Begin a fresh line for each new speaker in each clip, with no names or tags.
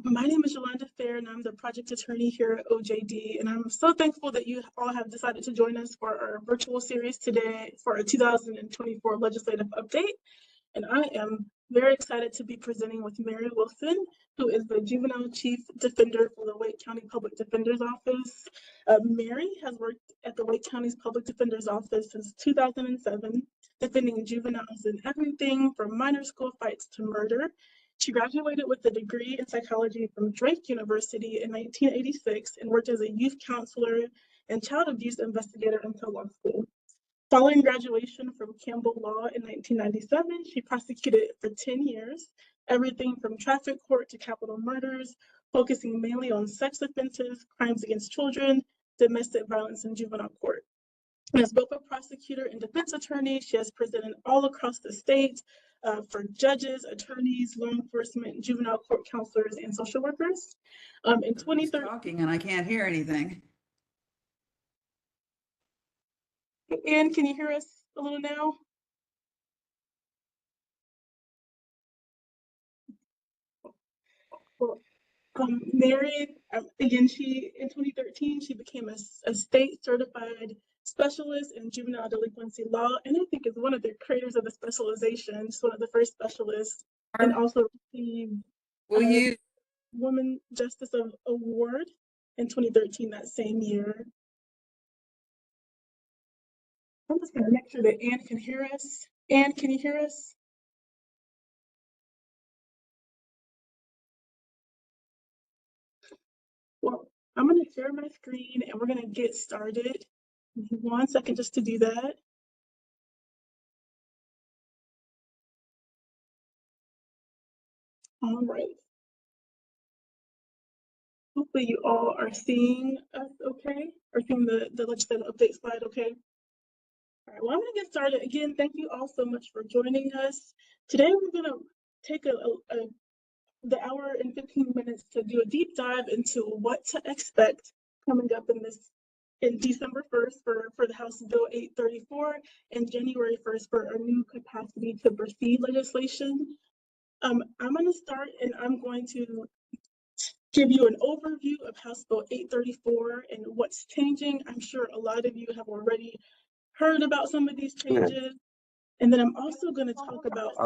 My name is Yolanda Fair, and I'm the project attorney here at OJD. And I'm so thankful that you all have decided to join us for our virtual series today for our 2024 legislative update. And I am very excited to be presenting with Mary Wilson, who is the Juvenile Chief Defender for the Wake County Public Defender's Office. Mary has worked at the Wake County's Public Defender's Office since 2007, defending juveniles in everything from minor school fights to murder. She graduated with a degree in psychology from Drake University in 1986 and worked as a youth counselor and child abuse investigator until law school. Following graduation from Campbell Law in 1997, she prosecuted for 10 years, everything from traffic court to capital murders, focusing mainly on sex offenses, crimes against children, domestic violence, and juvenile court. As both a prosecutor and defense attorney, she has presented all across the state for judges, attorneys, law enforcement, juvenile court counselors, and social workers. In 2013,
talking and I can't hear anything.
Anne, can you hear us a little now? Well, Mary, again, in 2013, she became a state certified specialist in juvenile delinquency law, and I think is one of the creators of the specialization. She's one of the first specialists, and also received Women Justice Award in 2013, that same year. I'm just going to make sure that Anne can hear us. Anne, can you hear us? Well, I'm going to share my screen and we're going to get started. 1 second just to do that. All right. Hopefully you all are seeing us okay, or seeing the legislative update slide okay. All right, well, I'm going to get started. Again, thank you all so much for joining us. Today we're going to take the hour and 15 minutes to do a deep dive into what to expect coming up in December 1st for the House Bill 834 and January 1st for our new capacity to proceed legislation. I'm going to start and I'm going to give you an overview of House Bill 834 and what's changing. I'm sure a lot of you have already heard about some of these changes. And then I'm also going to talk about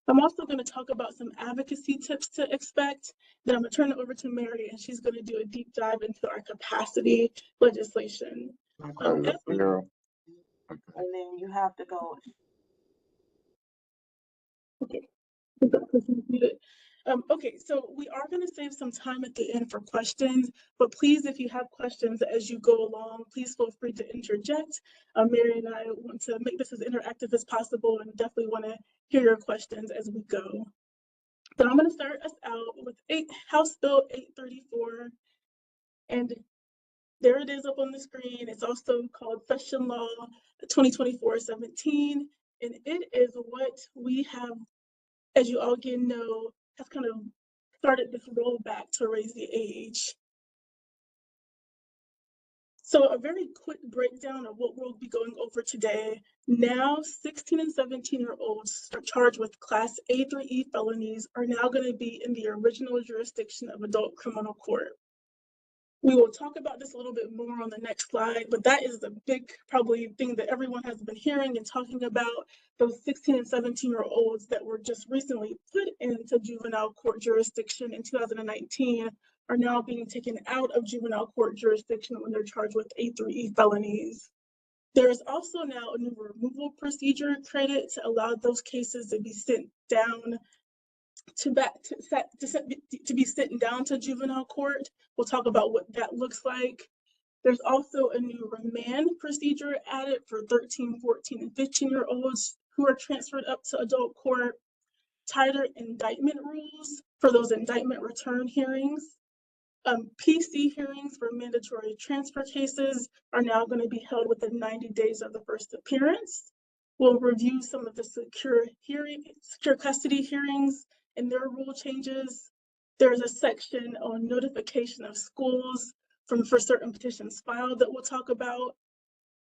I'm also going to talk about some advocacy tips to expect. Then I'm going to turn it over to Mary, and she's going to do a deep dive into our capacity legislation.
And then you have to go.
Okay. Okay, so we are going to save some time at the end for questions, but please, if you have questions as you go along, please feel free to interject. Mary and I want to make this as interactive as possible and definitely want to hear your questions as we go. But I'm going to start us out with House Bill 834, and there it is up on the screen. It's also called Session Law 2024-17, and it is what we have, as you all again know, has kind of started this rollback to raise the age. So a very quick breakdown of what we'll be going over today. Now, 16 and 17-year-olds are charged with Class A through E felonies are now going to be in the original jurisdiction of adult criminal court. We will talk about this a little bit more on the next slide, but that is the big, probably, thing that everyone has been hearing and talking about. Those 16 and 17-year-olds that were just recently put into juvenile court jurisdiction in 2019 are now being taken out of juvenile court jurisdiction when they're charged with A through E felonies. There is also now a new removal procedure created to allow those cases to be sent down to be sent down to juvenile court. We'll talk about what that looks like. There's also a new remand procedure added for 13, 14, and 15-year-olds who are transferred up to adult court. Tighter indictment rules for those indictment return hearings. PC hearings for mandatory transfer cases are now going to be held within 90 days of the first appearance. We'll review some of the secure custody hearings and their rule changes. There's a section on notification of schools for certain petitions filed that we'll talk about.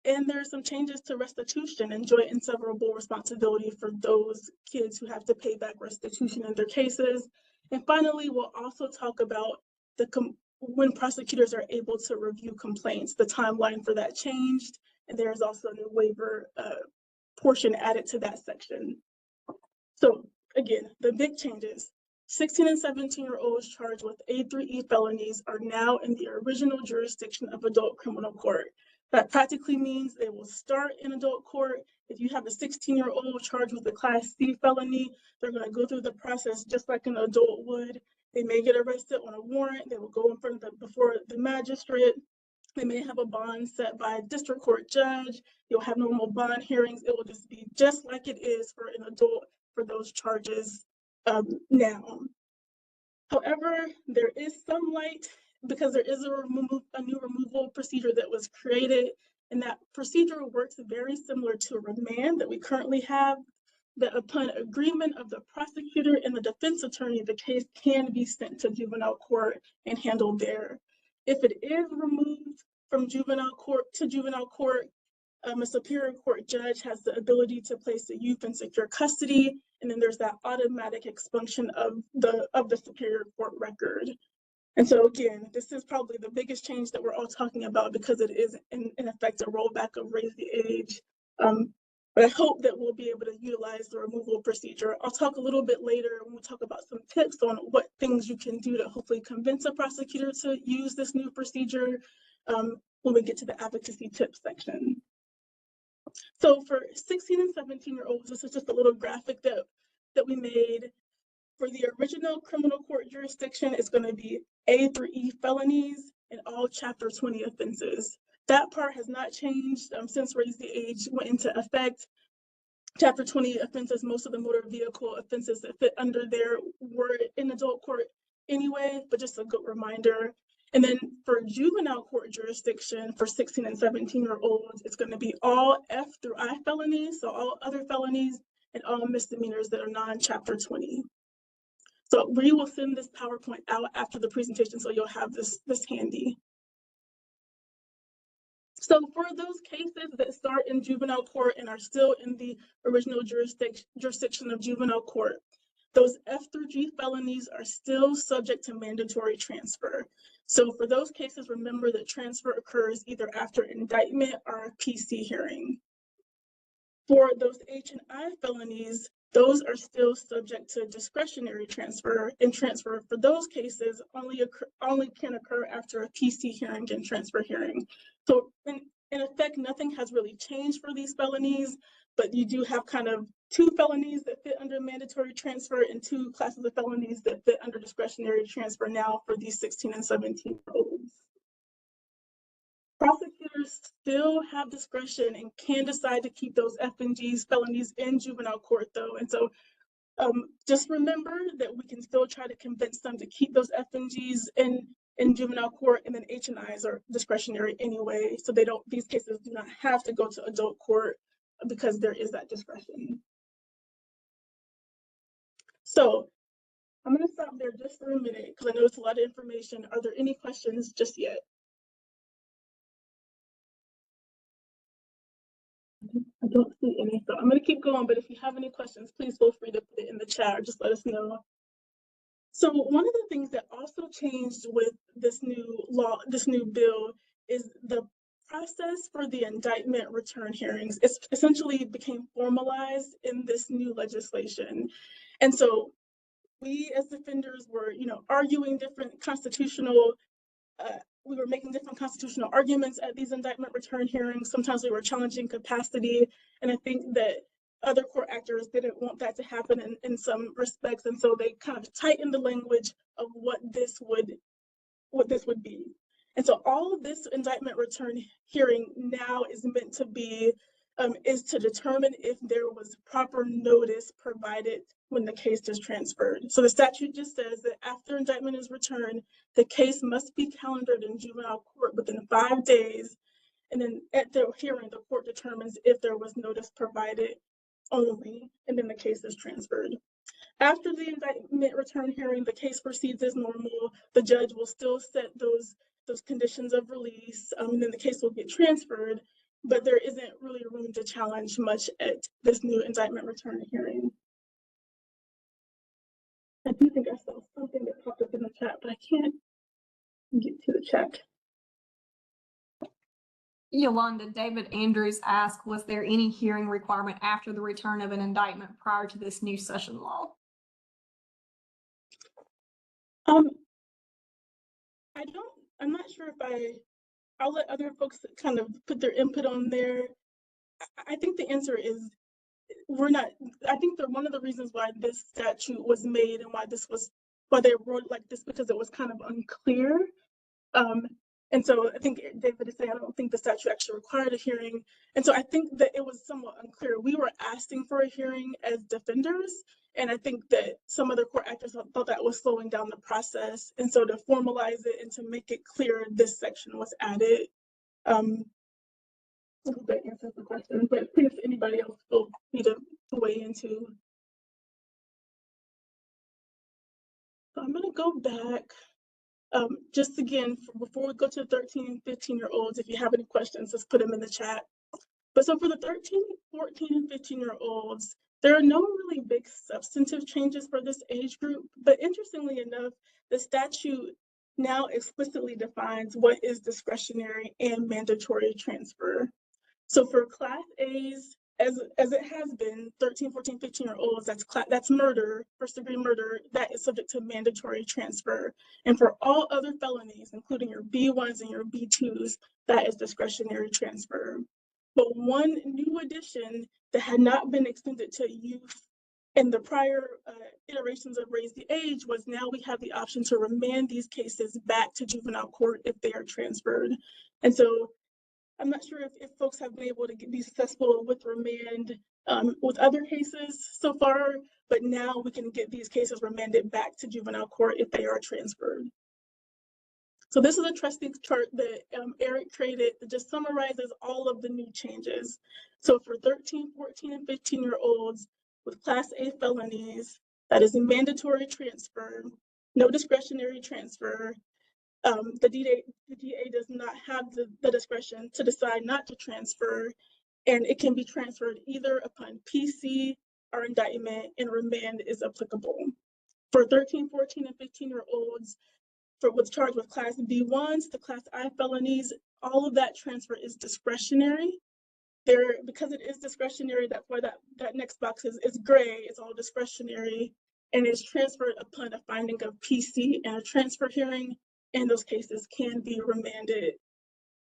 And there are some changes to restitution and joint and severable responsibility for those kids who have to pay back restitution in their cases. And finally, we'll also talk about when prosecutors are able to review complaints, the timeline for that changed, and there's also a new waiver portion added to that section. So again, the big changes. 16 and 17-year-olds charged with A3E felonies are now in the original jurisdiction of adult criminal court. That practically means they will start in adult court. If you have a 16-year-old charged with a Class C felony, they're going to go through the process just like an adult would. They may get arrested on a warrant. They will go in front of before the magistrate. They may have a bond set by a district court judge. You'll have normal bond hearings. It will just be just like it is for an adult for those charges now. However, there is some light because there is a new removal procedure that was created, and that procedure works very similar to a remand that we currently have, that upon agreement of the prosecutor and the defense attorney, the case can be sent to juvenile court and handled there. If it is removed from juvenile court to juvenile court, a superior court judge has the ability to place the youth in secure custody, and then there's that automatic expunction of the superior court record. And so again, this is probably the biggest change that we're all talking about because it is in effect a rollback of raise the age. But I hope that we'll be able to utilize the removal procedure. I'll talk a little bit later when we talk about some tips on what things you can do to hopefully convince a prosecutor to use this new procedure when we get to the advocacy tips section. So for 16 and 17-year-olds, this is just a little graphic that we made. For the original criminal court jurisdiction, it's going to be A through E felonies and all Chapter 20 offenses. That part has not changed since Raise the Age went into effect. Chapter 20 offenses, most of the motor vehicle offenses that fit under there were in adult court anyway, but just a good reminder. And then for juvenile court jurisdiction for 16 and 17-year-olds, it's going to be all F through I felonies, so all other felonies and all misdemeanors that are non-Chapter 20. So we will send this PowerPoint out after the presentation, so you'll have this handy. So for those cases that start in juvenile court and are still in the original jurisdiction of juvenile court, those F through G felonies are still subject to mandatory transfer. So for those cases, remember that transfer occurs either after indictment or a PC hearing. For those H and I felonies, those are still subject to discretionary transfer, and transfer for those cases only can occur after a PC hearing and transfer hearing. So in effect, nothing has really changed for these felonies, but you do have kind of two felonies that fit under mandatory transfer and two classes of felonies that fit under discretionary transfer now for these 16 and 17-year-olds. Prosecutors still have discretion and can decide to keep those F and G felonies in juvenile court though. And so just remember that we can still try to convince them to keep those F and Gs in juvenile court, and then H and Is are discretionary anyway. So these cases do not have to go to adult court because there is that discretion. So I'm gonna stop there just for a minute because I know it's a lot of information. Are there any questions just yet? I don't see any, so I'm going to keep going, but if you have any questions, please feel free to put it in the chat or just let us know. So one of the things that also changed with this new law, this new bill, is the process for the indictment return hearings. It essentially became formalized in this new legislation. And so we as defenders were, arguing different constitutional we were making different constitutional arguments at these indictment return hearings. Sometimes we were challenging capacity. And I think that other court actors didn't want that to happen in some respects. And so they kind of tightened the language of what this would be. And so all of this indictment return hearing now is meant to be is to determine if there was proper notice provided when the case is transferred. So the statute just says that after indictment is returned, the case must be calendared in juvenile court within 5 days. And then at the hearing, the court determines if there was notice provided only, and then the case is transferred. After the indictment return hearing, the case proceeds as normal. The judge will still set those conditions of release, and then the case will get transferred. but there isn't really room to challenge much at this new indictment return hearing. I do think I saw something that popped up in the chat, but I can't get to the chat.
Yolanda, David Andrews asked, was there any hearing requirement after the return of an indictment prior to this new session law?
I'm not sure if I'll let other folks kind of put their input on there. I think the answer is I think that one of the reasons why this statute was made and why they wrote like this, because it was kind of unclear. And so I think David is saying, I don't think the statute actually required a hearing. And so I think that it was somewhat unclear. We were asking for a hearing as defenders. And I think that some other court actors thought that was slowing down the process. And so to formalize it and to make it clear, this section was added. I hope that answers the question, but please, anybody else feel free to weigh into. So I'm gonna go back. Just again, before we go to 13 and 15-year-olds, if you have any questions, just put them in the chat. But so for the 13, 14, and 15-year-olds, there are no really big substantive changes for this age group. But interestingly enough, the statute now explicitly defines what is discretionary and mandatory transfer. So for Class A's, as it has been, 13, 14, 15-year-olds, that's murder, first-degree murder, that is subject to mandatory transfer. And for all other felonies, including your B1s and your B2s, that is discretionary transfer. But one new addition that had not been extended to youth in the prior iterations of Raise the Age was now we have the option to remand these cases back to juvenile court if they are transferred. And so I'm not sure if folks have been able to be successful with remand with other cases so far, but now we can get these cases remanded back to juvenile court if they are transferred. So this is a trustee chart that Eric created that just summarizes all of the new changes. So for 13, 14, and 15-year-olds with Class A felonies, that is a mandatory transfer, no discretionary transfer. The DA does not have the discretion to decide not to transfer, and it can be transferred either upon PC or indictment, and remand is applicable. For 13, 14, and 15-year-olds, for what's charged with Class B1s to Class I felonies, all of that transfer is discretionary. Because it is discretionary, that's why that next box is gray, it's all discretionary, and is transferred upon a finding of PC and a transfer hearing, and those cases can be remanded.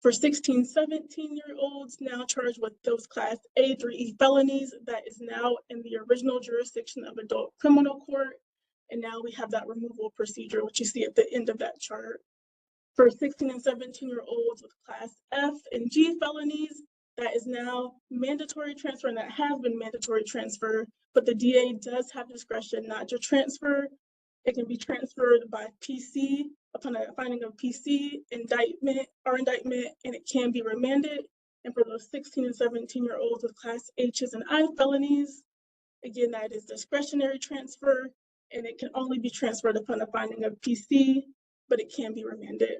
For 16, 17-year-olds now charged with those Class A through E felonies, that is now in the original jurisdiction of adult criminal court, and now we have that removal procedure, which you see at the end of that chart. For 16 and 17-year-olds with Class F and G felonies, that is now mandatory transfer, and that has been mandatory transfer, but the DA does have discretion not to transfer. It can be transferred by PC upon a finding of PC, indictment, and it can be remanded. And for those 16 and 17-year-olds with Class H's and I felonies, again, that is discretionary transfer, and it can only be transferred upon a finding of PC, but it can be remanded.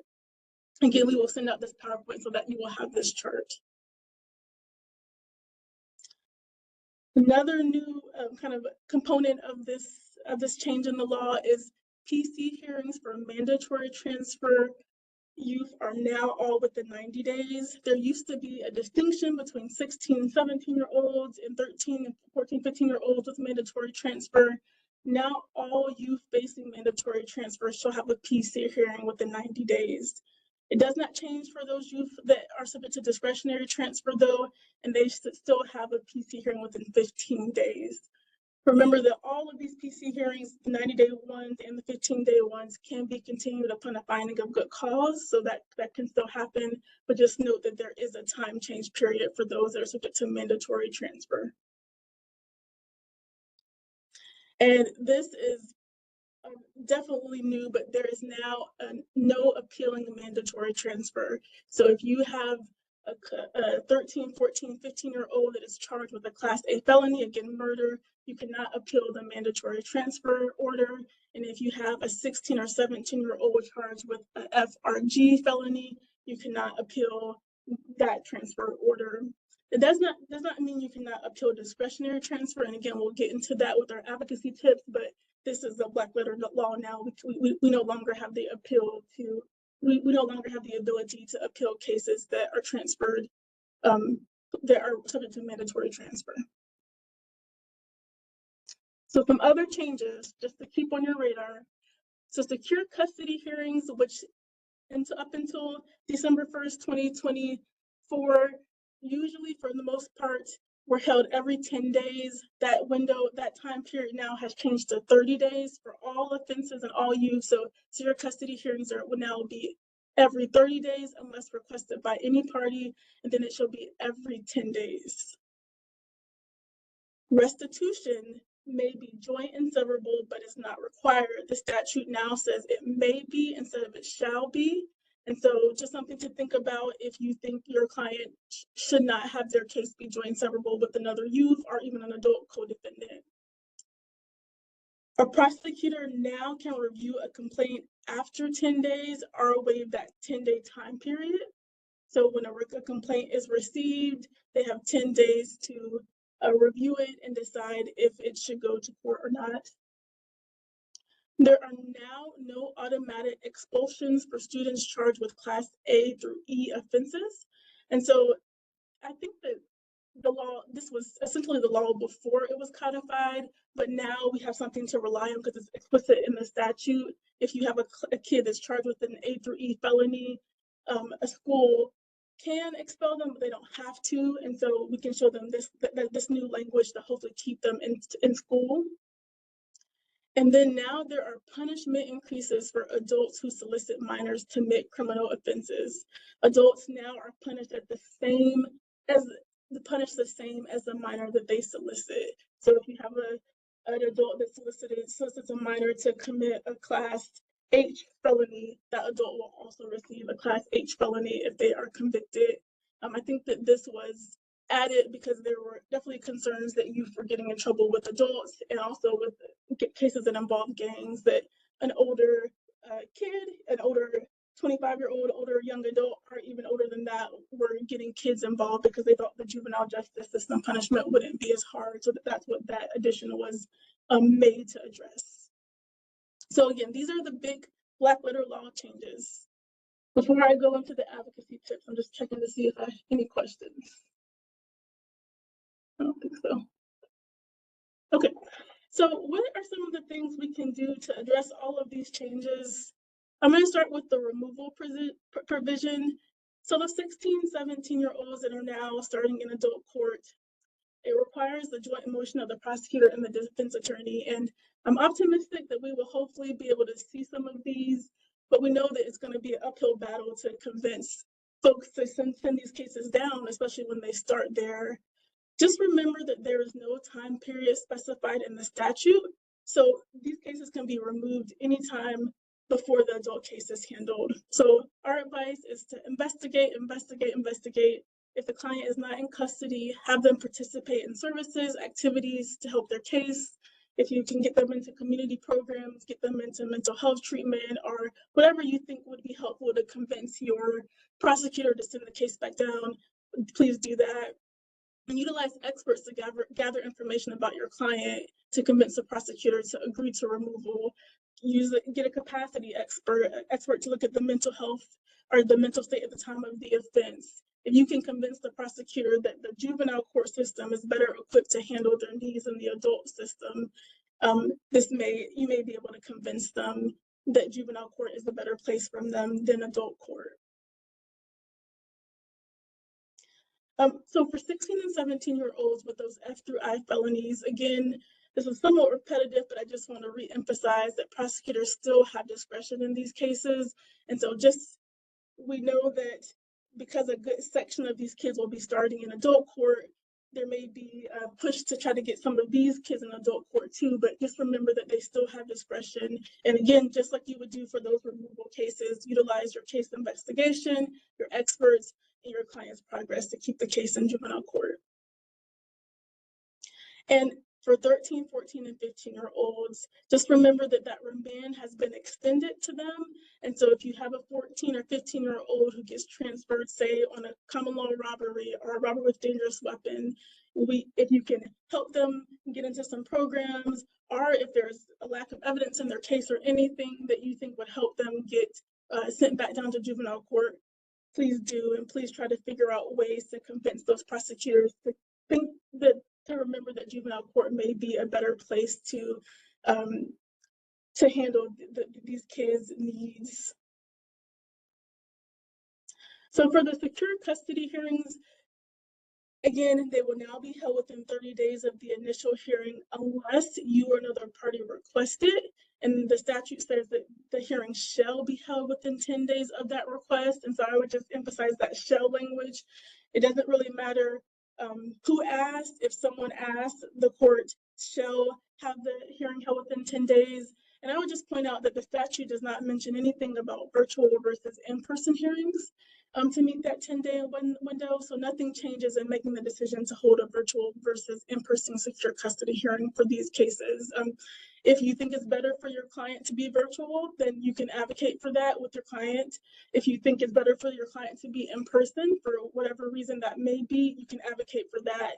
Again, we will send out this PowerPoint so that you will have this chart. Another new kind of component of this change in the law is PC hearings for mandatory transfer youth are now all within 90 days. There used to be a distinction between 16 and 17-year-olds and 13 and 14, 15-year-olds with mandatory transfer. Now all youth facing mandatory transfer shall have a PC hearing within 90 days. It does not change for those youth that are subject to discretionary transfer though, and they should still have a PC hearing within 15 days. Remember that all of these PC hearings, the 90-day ones and the 15-day ones, can be continued upon a finding of good cause, so that can still happen, but just note that there is a time change period for those that are subject to mandatory transfer. And this is definitely new, but there is now no appealing mandatory transfer. So if you have a 13, 14, 15-year-old that is charged with a Class A felony, again, murder, you cannot appeal the mandatory transfer order. And if you have a 16 or 17-year-old charged with an F or G felony, you cannot appeal that transfer order. It does not mean you cannot appeal discretionary transfer. And again, we'll get into that with our advocacy tips, but this is a black letter law now. We no longer have the we no longer have the ability to appeal cases that are transferred, that are subject to mandatory transfer. So some other changes, just to keep on your radar. So secure custody hearings, which up until December 1st, 2024, usually for the most part, were held every 10 days. That window, that time period now has changed to 30 days for all offenses and all youth. So secure custody hearings will now be every 30 days unless requested by any party, and then it shall be every 10 days. Restitution may be joint and severable, but is not required. The statute now says it may be instead of it shall be. And so just something to think about if you think your client should not have their case be joint and severable with another youth or even an adult co-defendant. A prosecutor now can review a complaint after 10 days or waive that 10-day time period. So when a complaint is received, they have 10 days to review it and decide if it should go to court or not. There are now no automatic expulsions for students charged with Class A through E offenses. And so I think that the law, this was essentially the law before it was codified, but now we have something to rely on because it's explicit in the statute. If you have a kid that's charged with an A through E felony, a school can expel them, but they don't have to. And so we can show them this new language to hopefully keep them in school. And then now there are punishment increases for adults who solicit minors to commit criminal offenses. Adults now are punished the same as the minor that they solicit. So if you have an adult that solicits a minor to commit a Class H felony, that adult will also receive a Class H felony if they are convicted. I think that this was added because there were definitely concerns that youth were getting in trouble with adults and also with cases that involve gangs, that an older kid, an older 25-year-old, older young adult, or even older than that, were getting kids involved because they thought the juvenile justice system punishment wouldn't be as hard. So that's what that addition was made to address. So again, these are the big black letter law changes. Before I go into the advocacy tips, I'm just checking to see if I have any questions. I don't think so. Okay, so what are some of the things we can do to address all of these changes? I'm going to start with the removal provision. So the 16, 17-year-olds that are now starting in adult court, it requires the joint motion of the prosecutor and the defense attorney. And I'm optimistic that we will hopefully be able to see some of these, but we know that it's going to be an uphill battle to convince folks to send these cases down, especially when they start there. Just remember that there is no time period specified in the statute. So these cases can be removed anytime before the adult case is handled. So our advice is to investigate. If the client is not in custody, have them participate in services, activities to help their case. If you can get them into community programs, get them into mental health treatment, or whatever you think would be helpful to convince your prosecutor to send the case back down, please do that. And utilize experts to gather information about your client to convince the prosecutor to agree to removal. Get a capacity expert to look at the mental health or the mental state at the time of the offense. If you can convince the prosecutor that the juvenile court system is better equipped to handle their needs than the adult system, you may be able to convince them that juvenile court is a better place for them than adult court. So for 16 and 17-year-olds with those F through I felonies, again, this is somewhat repetitive, but I just want to re-emphasize that prosecutors still have discretion in these cases. And so we know that because a good section of these kids will be starting in adult court, there may be a push to try to get some of these kids in adult court too, but just remember that they still have discretion. And again, just like you would do for those removal cases, utilize your case investigation, your experts, and your client's progress to keep the case in juvenile court. And for 13, 14, and 15-year-olds, just remember that that remand has been extended to them. And so if you have a 14 or 15-year-old who gets transferred, say, on a common law robbery or a robbery with dangerous weapon, if you can help them get into some programs, or if there's a lack of evidence in their case or anything that you think would help them get sent back down to juvenile court, please do, and please try to figure out ways to convince those prosecutors to think that, to remember that juvenile court may be a better place to handle these kids' needs. So for the secure custody hearings, again, they will now be held within 30 days of the initial hearing unless you or another party request it. And the statute says that the hearing shall be held within 10 days of that request. And so I would just emphasize that shall language. It doesn't really matter who asked. If someone asked, the court shall have the hearing held within 10 days. And I would just point out that the statute does not mention anything about virtual versus in-person hearings to meet that 10-day window. So nothing changes in making the decision to hold a virtual versus in-person secure custody hearing for these cases. If you think it's better for your client to be virtual, then you can advocate for that with your client. If you think it's better for your client to be in person, for whatever reason that may be, you can advocate for that.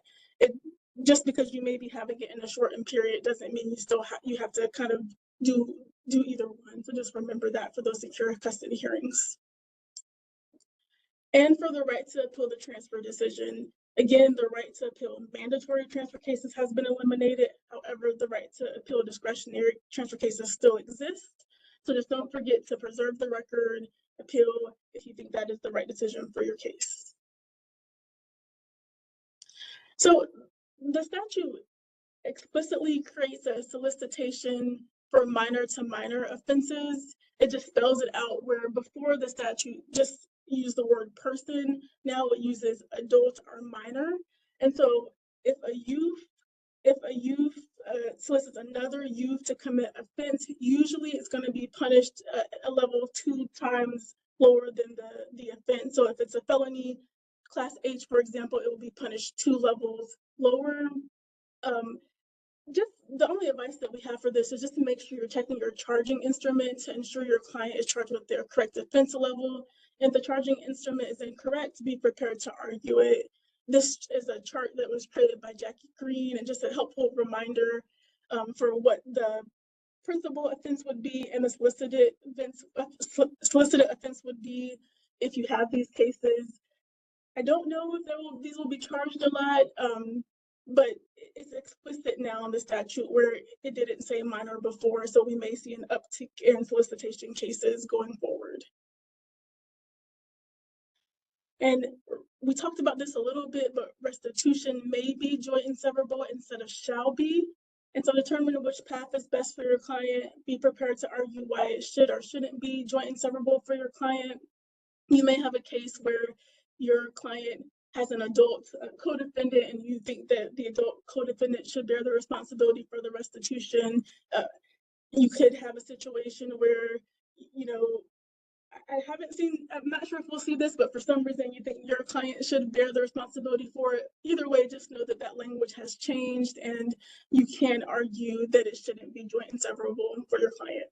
Just because you may be having it in a shortened period doesn't mean you still you have to kind of do either one. So just remember that for those secure custody hearings. And for the right to appeal the transfer decision, again, the right to appeal mandatory transfer cases has been eliminated. However, the right to appeal discretionary transfer cases still exist. So just don't forget to preserve the record, appeal if you think that is the right decision for your case. So the statute explicitly creates a solicitation for minor to minor offenses. It just spells it out, where before the statute just used the word person, now it uses adult or minor. And so if a youth solicits another youth to commit offense, usually it's going to be punished a level 2 times lower than the offense. So if it's a felony class H, for example, it will be punished 2 levels lower. Just the only advice that we have for this is just to make sure you're checking your charging instrument to ensure your client is charged with their correct offense level. If the charging instrument is incorrect, be prepared to argue it. This is a chart that was created by Jackie Green, and just a helpful reminder for what the principal offense would be and the solicited offense would be if you have these cases. I don't know if these will be charged a lot, but it's explicit now in the statute where it didn't say minor before, so we may see an uptick in solicitation cases going forward. And we talked about this a little bit, but restitution may be joint and severable instead of shall be. And so determine which path is best for your client. Be prepared to argue why it should or shouldn't be joint and severable for your client. You may have a case where your client has an adult co-defendant and you think that the adult co-defendant should bear the responsibility for the restitution. You could have a situation where, you know, I'm not sure if we'll see this, but for some reason you think your client should bear the responsibility for it. Either way, just know that that language has changed and you can argue that it shouldn't be joint and severable for your client.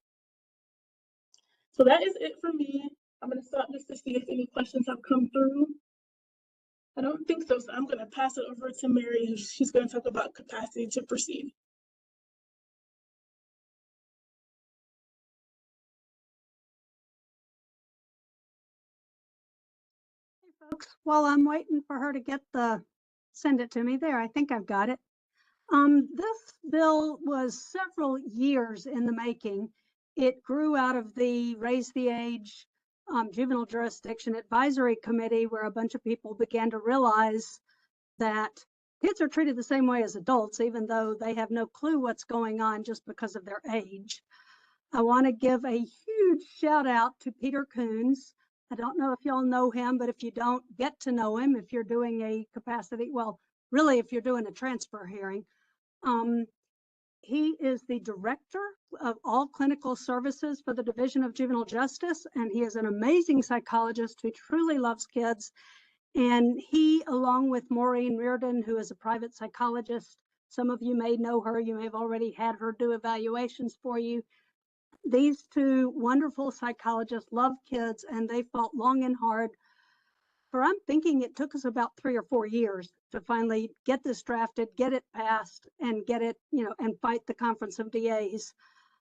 So that is it for me. I'm going to stop just to see if any questions have come through. I don't think so, so I'm going to pass it over to Mary. She's going to talk about capacity to proceed.
Hey folks, while I'm waiting for her to send it to me there, I think I've got it. This bill was several years in the making. It grew out of the Raise the Age Juvenile Jurisdiction Advisory Committee, where a bunch of people began to realize that kids are treated the same way as adults, even though they have no clue what's going on just because of their age. I want to give a huge shout out to Peter Coons. I don't know if y'all know him, but if you don't, get to know him if you're doing a capacity, well, really if you're doing a transfer hearing. He is the director of all clinical services for the Division of Juvenile Justice, and he is an amazing psychologist who truly loves kids. And he, along with Maureen Reardon, who is a private psychologist, Some of you may know her. You may have already had her do evaluations for you. These two wonderful psychologists love kids, and they fought long and hard. For I'm thinking it took us about 3 or 4 years to finally get this drafted, get it passed, and get it, and fight the Conference of DAs.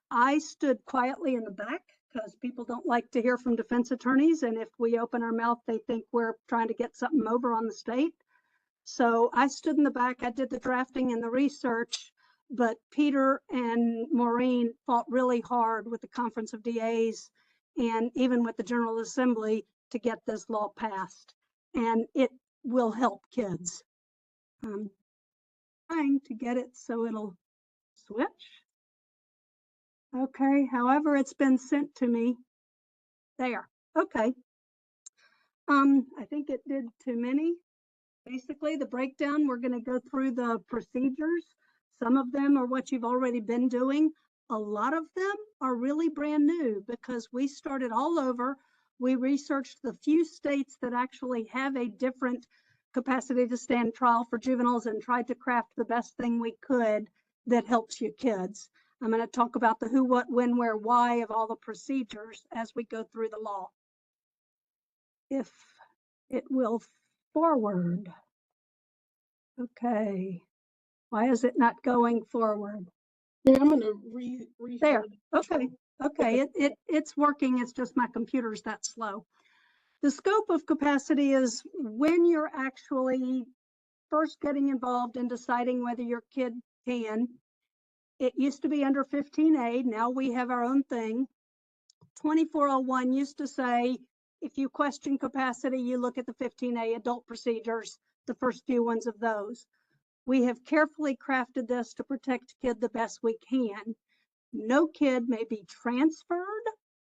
I stood quietly in the back because people don't like to hear from defense attorneys. And if we open our mouth, they think we're trying to get something over on the state. So I stood in the back. I did the drafting and the research, but Peter and Maureen fought really hard with the Conference of DAs and even with the General Assembly to get this law passed. And it will help kids. I'm trying to get it so it'll switch. Okay, however it's been sent to me. There, okay. I think it did too many. Basically, the breakdown, we're going to go through the procedures. Some of them are what you've already been doing. A lot of them are really brand new because we started all over. We researched the few states that actually have a different capacity to stand trial for juveniles and tried to craft the best thing we could that helps you kids. I'm going to talk about the who, what, when, where, why of all the procedures as we go through the law. If it will forward. Okay. Why is it not going forward?
Yeah, I'm gonna
There.
re-forward.
Okay. It's working. It's just my computer's that slow. The scope of capacity is when you're actually first getting involved in deciding whether your kid can. It used to be under 15A. Now we have our own thing. 2401 used to say, if you question capacity, you look at the 15A adult procedures, the first few ones of those. We have carefully crafted this to protect kid the best we can. No kid may be transferred,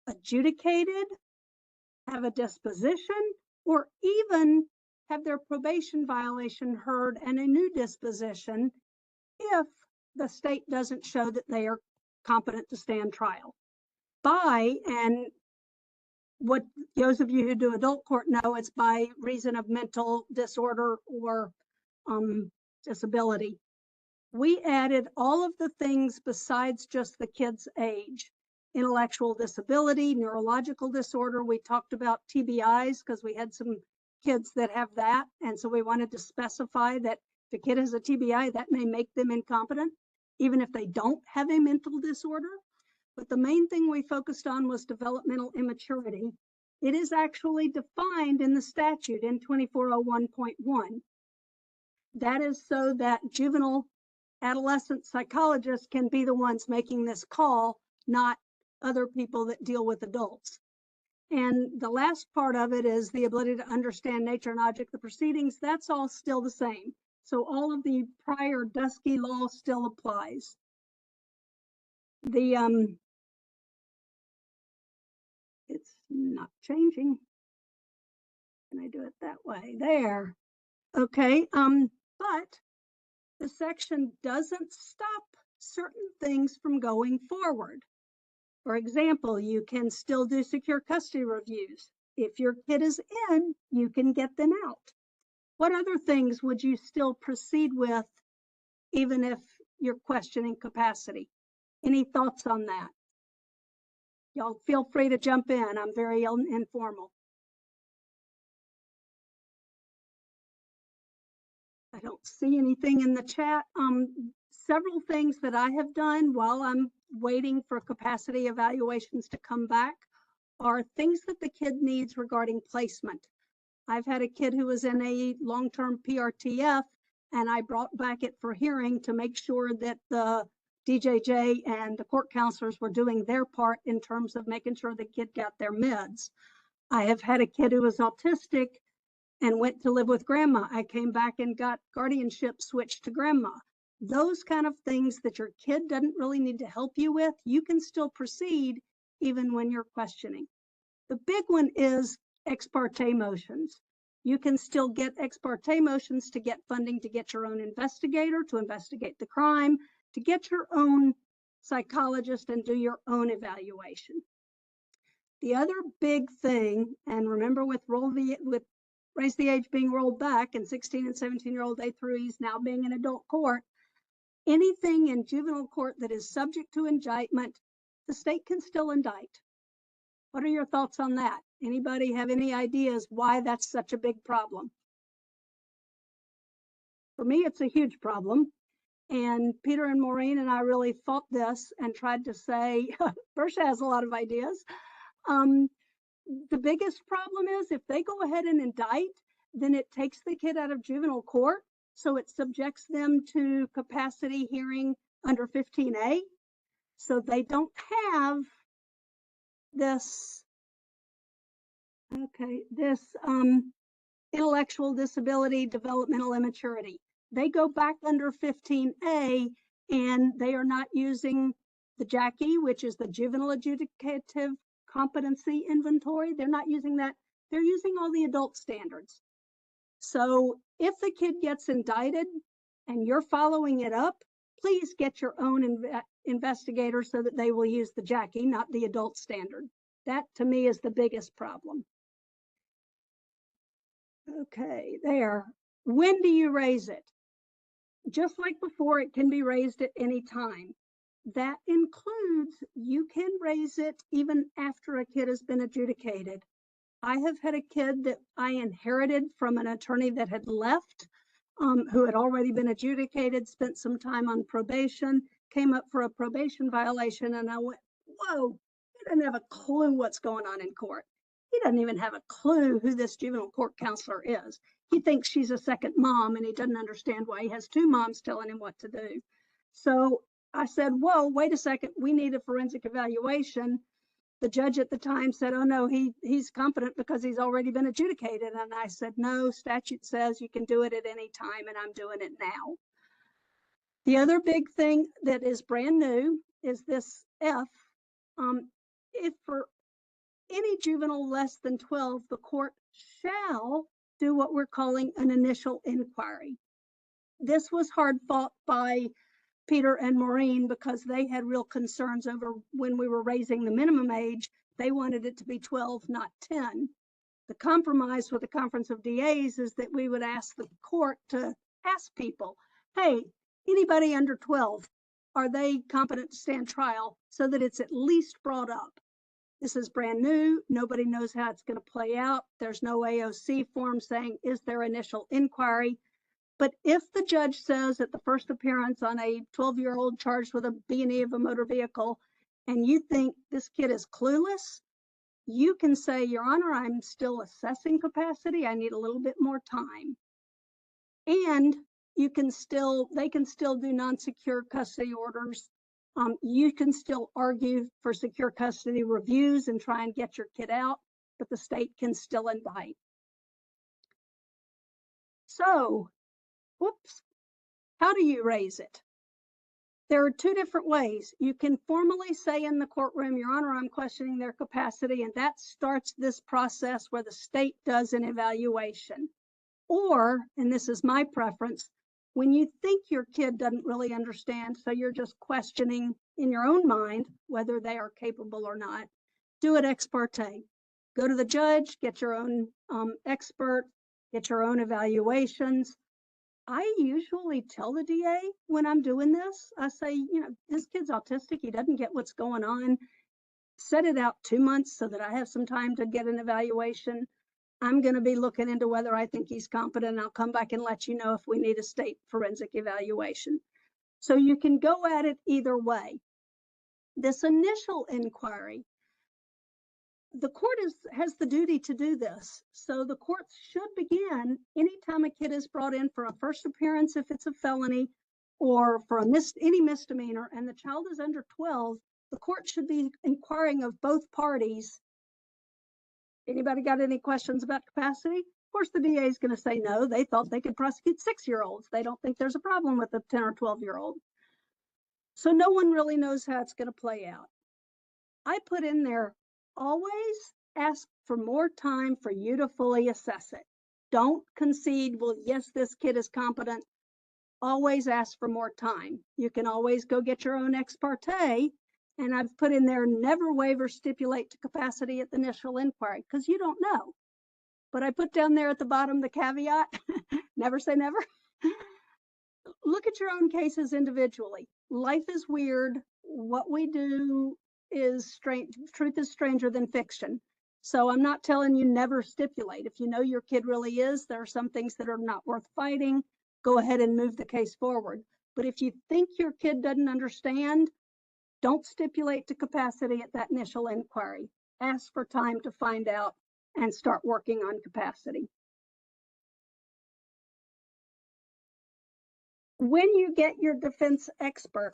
adjudicated, have a disposition, or even have their probation violation heard and a new disposition if the state doesn't show that they are competent to stand trial. And what those of you who do adult court know, it's by reason of mental disorder or disability. We added all of the things besides just the kid's age. Intellectual disability, neurological disorder. We talked about TBIs because we had some kids that have that. And so we wanted to specify that if a kid has a TBI, that may make them incompetent, even if they don't have a mental disorder. But the main thing we focused on was developmental immaturity. It is actually defined in the statute in 2401.1. That is so that juvenile adolescent psychologists can be the ones making this call, not other people that deal with adults. And the last part of it is the ability to understand nature and object of the proceedings. That's all still the same. So all of the prior Dusky law still applies. It's not changing. Can I do it that way? There. Okay. But the section doesn't stop certain things from going forward. For example, you can still do secure custody reviews. If your kid is in, you can get them out. What other things would you still proceed with, even if you're questioning capacity? Any thoughts on that? Y'all feel free to jump in. I'm very informal. I don't see anything in the chat. Several things that I have done while I'm waiting for capacity evaluations to come back are things that the kid needs regarding placement. I've had a kid who was in a long-term PRTF, and I brought back it for hearing to make sure that the DJJ and the court counselors were doing their part in terms of making sure the kid got their meds. I have had a kid who was autistic and went to live with grandma. I came back and got guardianship switched to grandma. Those kind of things that your kid doesn't really need to help you with, you can still proceed even when you're questioning. The big one is ex parte motions. You can still get ex parte motions to get funding to get your own investigator, to investigate the crime, to get your own psychologist and do your own evaluation. The other big thing, and remember with raise the age being rolled back and 16 and 17-year-old A3s now being in adult court, anything in juvenile court that is subject to indictment, the state can still indict. What are your thoughts on that? Anybody have any ideas why that's such a big problem? For me, it's a huge problem. And Peter and Maureen and I really fought this and tried to say, Bersha has a lot of ideas. The biggest problem is if they go ahead and indict, then it takes the kid out of juvenile court. So it subjects them to capacity hearing under 15A. So they don't have this, intellectual disability, developmental immaturity. They go back under 15A and they are not using the JACI, which is the Juvenile Adjudicative Competency Inventory. They're not using that. They're using all the adult standards. So if the kid gets indicted and you're following it up, please get your own investigator so that they will use the JACI, not the adult standard. That to me is the biggest problem. Okay, there. When do you raise it? Just like before, it can be raised at any time. That includes, you can raise it even after a kid has been adjudicated. I have had a kid that I inherited from an attorney that had left, who had already been adjudicated, spent some time on probation, came up for a probation violation, and I went, whoa, he doesn't have a clue what's going on in court. He doesn't even have a clue who this juvenile court counselor is. He thinks she's a second mom, and he doesn't understand why he has two moms telling him what to do. So I said, whoa, wait a second, we need a forensic evaluation. The judge at the time said, oh no, he's competent because he's already been adjudicated. And I said, no, statute says you can do it at any time, and I'm doing it now. The other big thing that is brand new is this F. If for any juvenile less than 12, the court shall do what we're calling an initial inquiry. This was hard fought by Peter and Maureen because they had real concerns over when we were raising the minimum age. They wanted it to be 12, not 10. The compromise with the Conference of DAs is that we would ask the court to ask people, hey, anybody under 12, are they competent to stand trial, so that it's at least brought up. This is brand new. Nobody knows how it's going to play out. There's no AOC form saying, is there initial inquiry? But if the judge says at the first appearance on a 12-year-old charged with a B&E of a motor vehicle, and you think this kid is clueless, you can say, Your Honor, I'm still assessing capacity. I need a little bit more time. And they can still do non-secure custody orders. You can still argue for secure custody reviews and try and get your kid out, but the state can still indict. So, whoops, how do you raise it? There are two different ways. You can formally say in the courtroom, Your Honor, I'm questioning their capacity, and that starts this process where the state does an evaluation. Or, and this is my preference, when you think your kid doesn't really understand, so you're just questioning in your own mind whether they are capable or not, do it ex parte. Go to the judge, get your own expert, get your own evaluations. I usually tell the DA when I'm doing this, I say, you know, this kid's autistic, he doesn't get what's going on. Set it out 2 months so that I have some time to get an evaluation. I'm going to be looking into whether I think he's competent. I'll come back and let you know if we need a state forensic evaluation. So you can go at it either way. This initial inquiry, the court has the duty to do this. So the court should begin anytime a kid is brought in for a first appearance, if it's a felony, or for any misdemeanor, and the child is under 12, the court should be inquiring of both parties. Anybody got any questions about capacity? Of course, the DA is going to say no. They thought they could prosecute 6-year-olds. They don't think there's a problem with a 10 or 12-year-old. So no one really knows how it's going to play out. I put in there, always ask for more time for you to fully assess it. Don't concede, well, yes, this kid is competent. Always ask for more time. You can always go get your own ex parte. And I've put in there, never waive or stipulate to capacity at the initial inquiry, because you don't know. But I put down there at the bottom the caveat, never say never. look at your own cases individually. Life is weird. What we do is strange. Truth is stranger than fiction. So I'm not telling you never stipulate. If you know your kid really is, there are some things that are not worth fighting. Go ahead and move the case forward. But if you think your kid doesn't understand, don't stipulate to capacity at that initial inquiry. Ask for time to find out and start working on capacity. When you get your defense expert,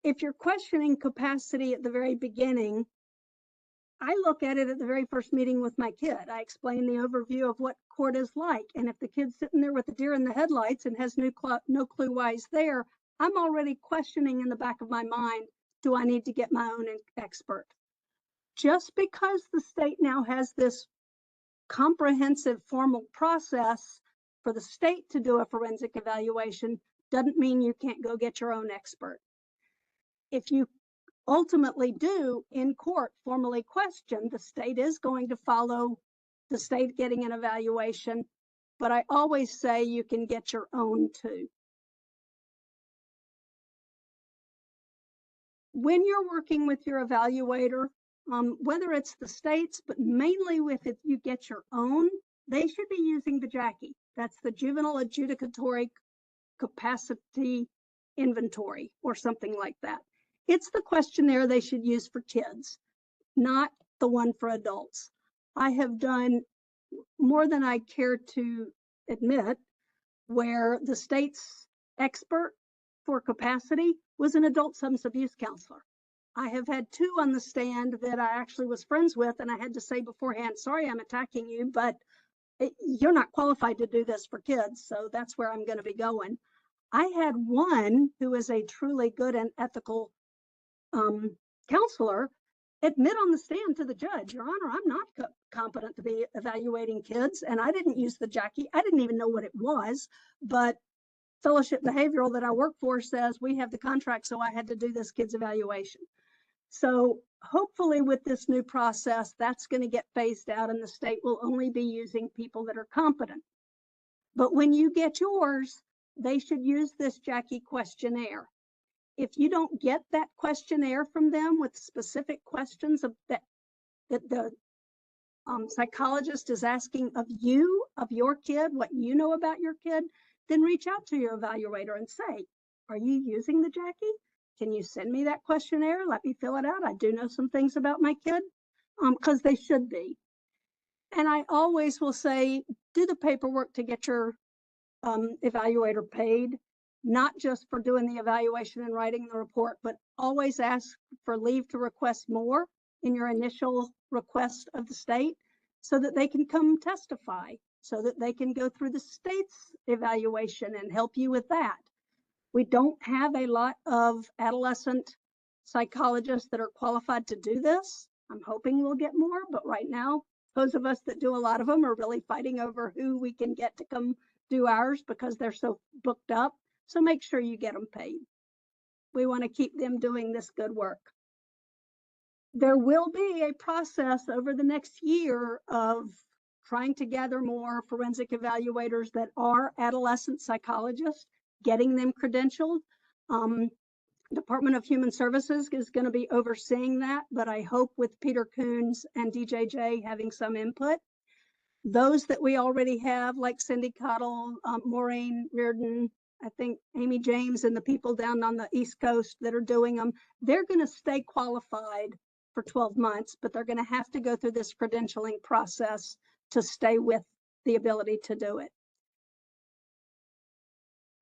if you're questioning capacity at the very beginning, I look at it at the very first meeting with my kid. I explain the overview of what court is like. And if the kid's sitting there with a deer in the headlights and has no clue why he's there, I'm already questioning in the back of my mind, do I need to get my own expert? Just because the state now has this comprehensive formal process for the state to do a forensic evaluation doesn't mean you can't go get your own expert. If you ultimately do in court formally question, the state is going to follow the state getting an evaluation, but I always say you can get your own too. When you're working with your evaluator, whether it's the states, but mainly with if you get your own, they should be using the JACI. That's the Juvenile Adjudicatory Capacity Inventory or something like that. It's the questionnaire they should use for kids, not the one for adults. I have done more than I care to admit where the state's expert for capacity was an adult substance abuse counselor. I have had two on the stand that I actually was friends with, and I had to say beforehand, sorry, I'm attacking you, but you're not qualified to do this for kids, so that's where I'm going to be going. I had one who is a truly good and ethical counselor admit on the stand to the judge, Your Honor, I'm not competent to be evaluating kids, and I didn't use the JACI. I didn't even know what it was, but Fellowship Behavioral that I work for says we have the contract, so I had to do this kid's evaluation. So hopefully with this new process, that's going to get phased out and the state will only be using people that are competent. But when you get yours, they should use this JACI questionnaire. If you don't get that questionnaire from them with specific questions that the psychologist is asking of you, of your kid, what you know about your kid, then reach out to your evaluator and say, are you using the JACI? Can you send me that questionnaire? Let me fill it out. I do know some things about my kid, because they should be. And I always will say, do the paperwork to get your evaluator paid, not just for doing the evaluation and writing the report, but always ask for leave to request more in your initial request of the state so that they can come testify, so that they can go through the state's evaluation and help you with that. We don't have a lot of adolescent psychologists that are qualified to do this. I'm hoping we'll get more, but right now, those of us that do a lot of them are really fighting over who we can get to come do ours because they're so booked up. So make sure you get them paid. We want to keep them doing this good work. There will be a process over the next year of trying to gather more forensic evaluators that are adolescent psychologists, getting them credentialed. Department of Human Services is going to be overseeing that, but I hope with Peter Coons and DJJ having some input. Those that we already have, like Cindy Cottle, Maureen Reardon, I think Amy James and the people down on the East Coast that are doing them, they're going to stay qualified for 12 months, but they're going to have to go through this credentialing process to stay with the ability to do it.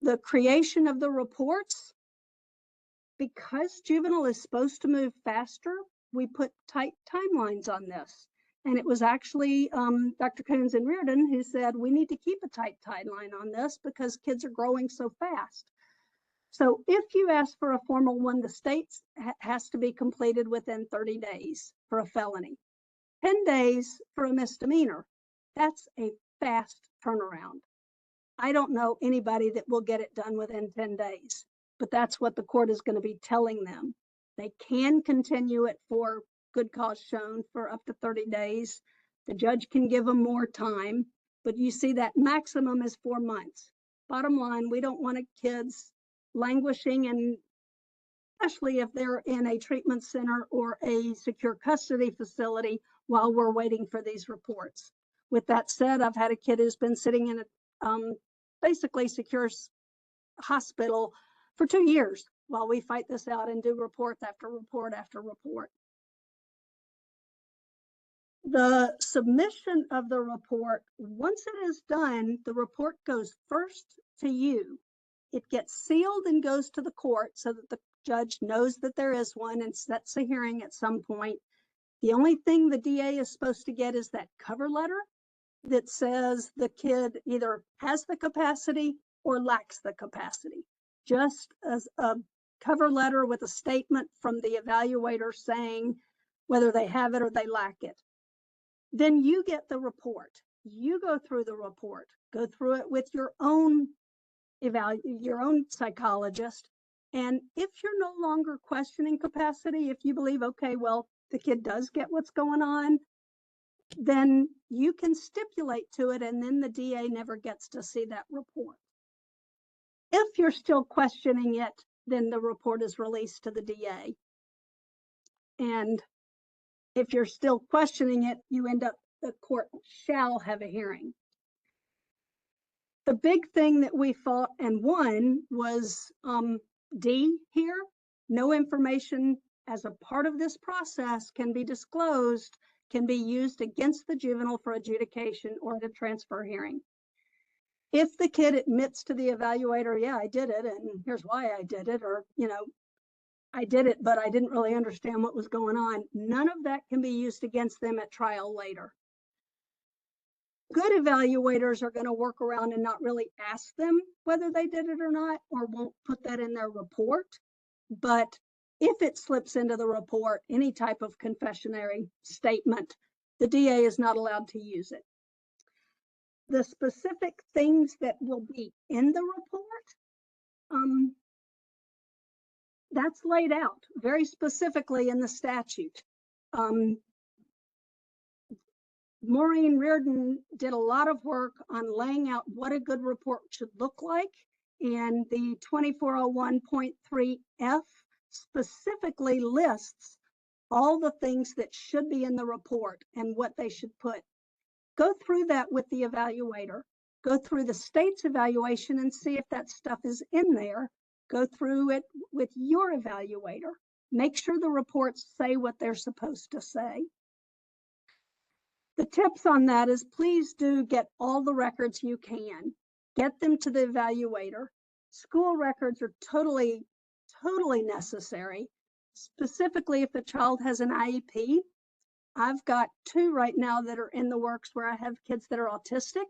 The creation of the reports, because juvenile is supposed to move faster, we put tight timelines on this. And it was actually Dr. Coons and Reardon who said, we need to keep a tight timeline on this because kids are growing so fast. So if you ask for a formal one, the state has to be completed within 30 days for a felony, 10 days for a misdemeanor. That's a fast turnaround. I don't know anybody that will get it done within 10 days, but that's what the court is going to be telling them. They can continue it for good cause shown for up to 30 days. The judge can give them more time, but you see that maximum is 4 months. bottom line, we don't want kids languishing, and especially if they're in a treatment center or a secure custody facility while we're waiting for these reports. With that said, I've had a kid who's been sitting in a basically secure hospital for 2 years while we fight this out and do report after report after report. The submission of the report, once it is done, the report goes first to you. It gets sealed and goes to the court so that the judge knows that there is one and sets a hearing at some point. The only thing the DA is supposed to get is that cover letter that says the kid either has the capacity or lacks the capacity. Just as a cover letter with a statement from the evaluator saying whether they have it or they lack it. Then you get the report. You go through the report, go through it with your own psychologist. And if you're no longer questioning capacity, if you believe, okay, well, the kid does get what's going on, then you can stipulate to it, and then the DA never gets to see that report. If you're still questioning it, then the report is released to the DA. And if you're still questioning it, you end up, the court shall have a hearing. The big thing that we fought and won was D here. No information as a part of this process can be disclosed, can be used against the juvenile for adjudication or at a transfer hearing. If the kid admits to the evaluator, yeah, I did it, and here's why I did it, or, you know, I did it, but I didn't really understand what was going on, none of that can be used against them at trial later. Good evaluators are going to work around and not really ask them whether they did it or not, or won't put that in their report. But if it slips into the report, any type of confessionary statement, the DA is not allowed to use it. The specific things that will be in the report, that's laid out very specifically in the statute. Maureen Reardon did a lot of work on laying out what a good report should look like, and the 2401.3F specifically lists all the things that should be in the report and what they should put. Go through that with the evaluator. Go through the state's evaluation and see if that stuff is in there. Go through it with your evaluator. Make sure the reports say what they're supposed to say. The tips on that is please do get all the records you can. Get them to the evaluator. School records are totally necessary, specifically if the child has an IEP. I've got 2 right now that are in the works where I have kids that are autistic.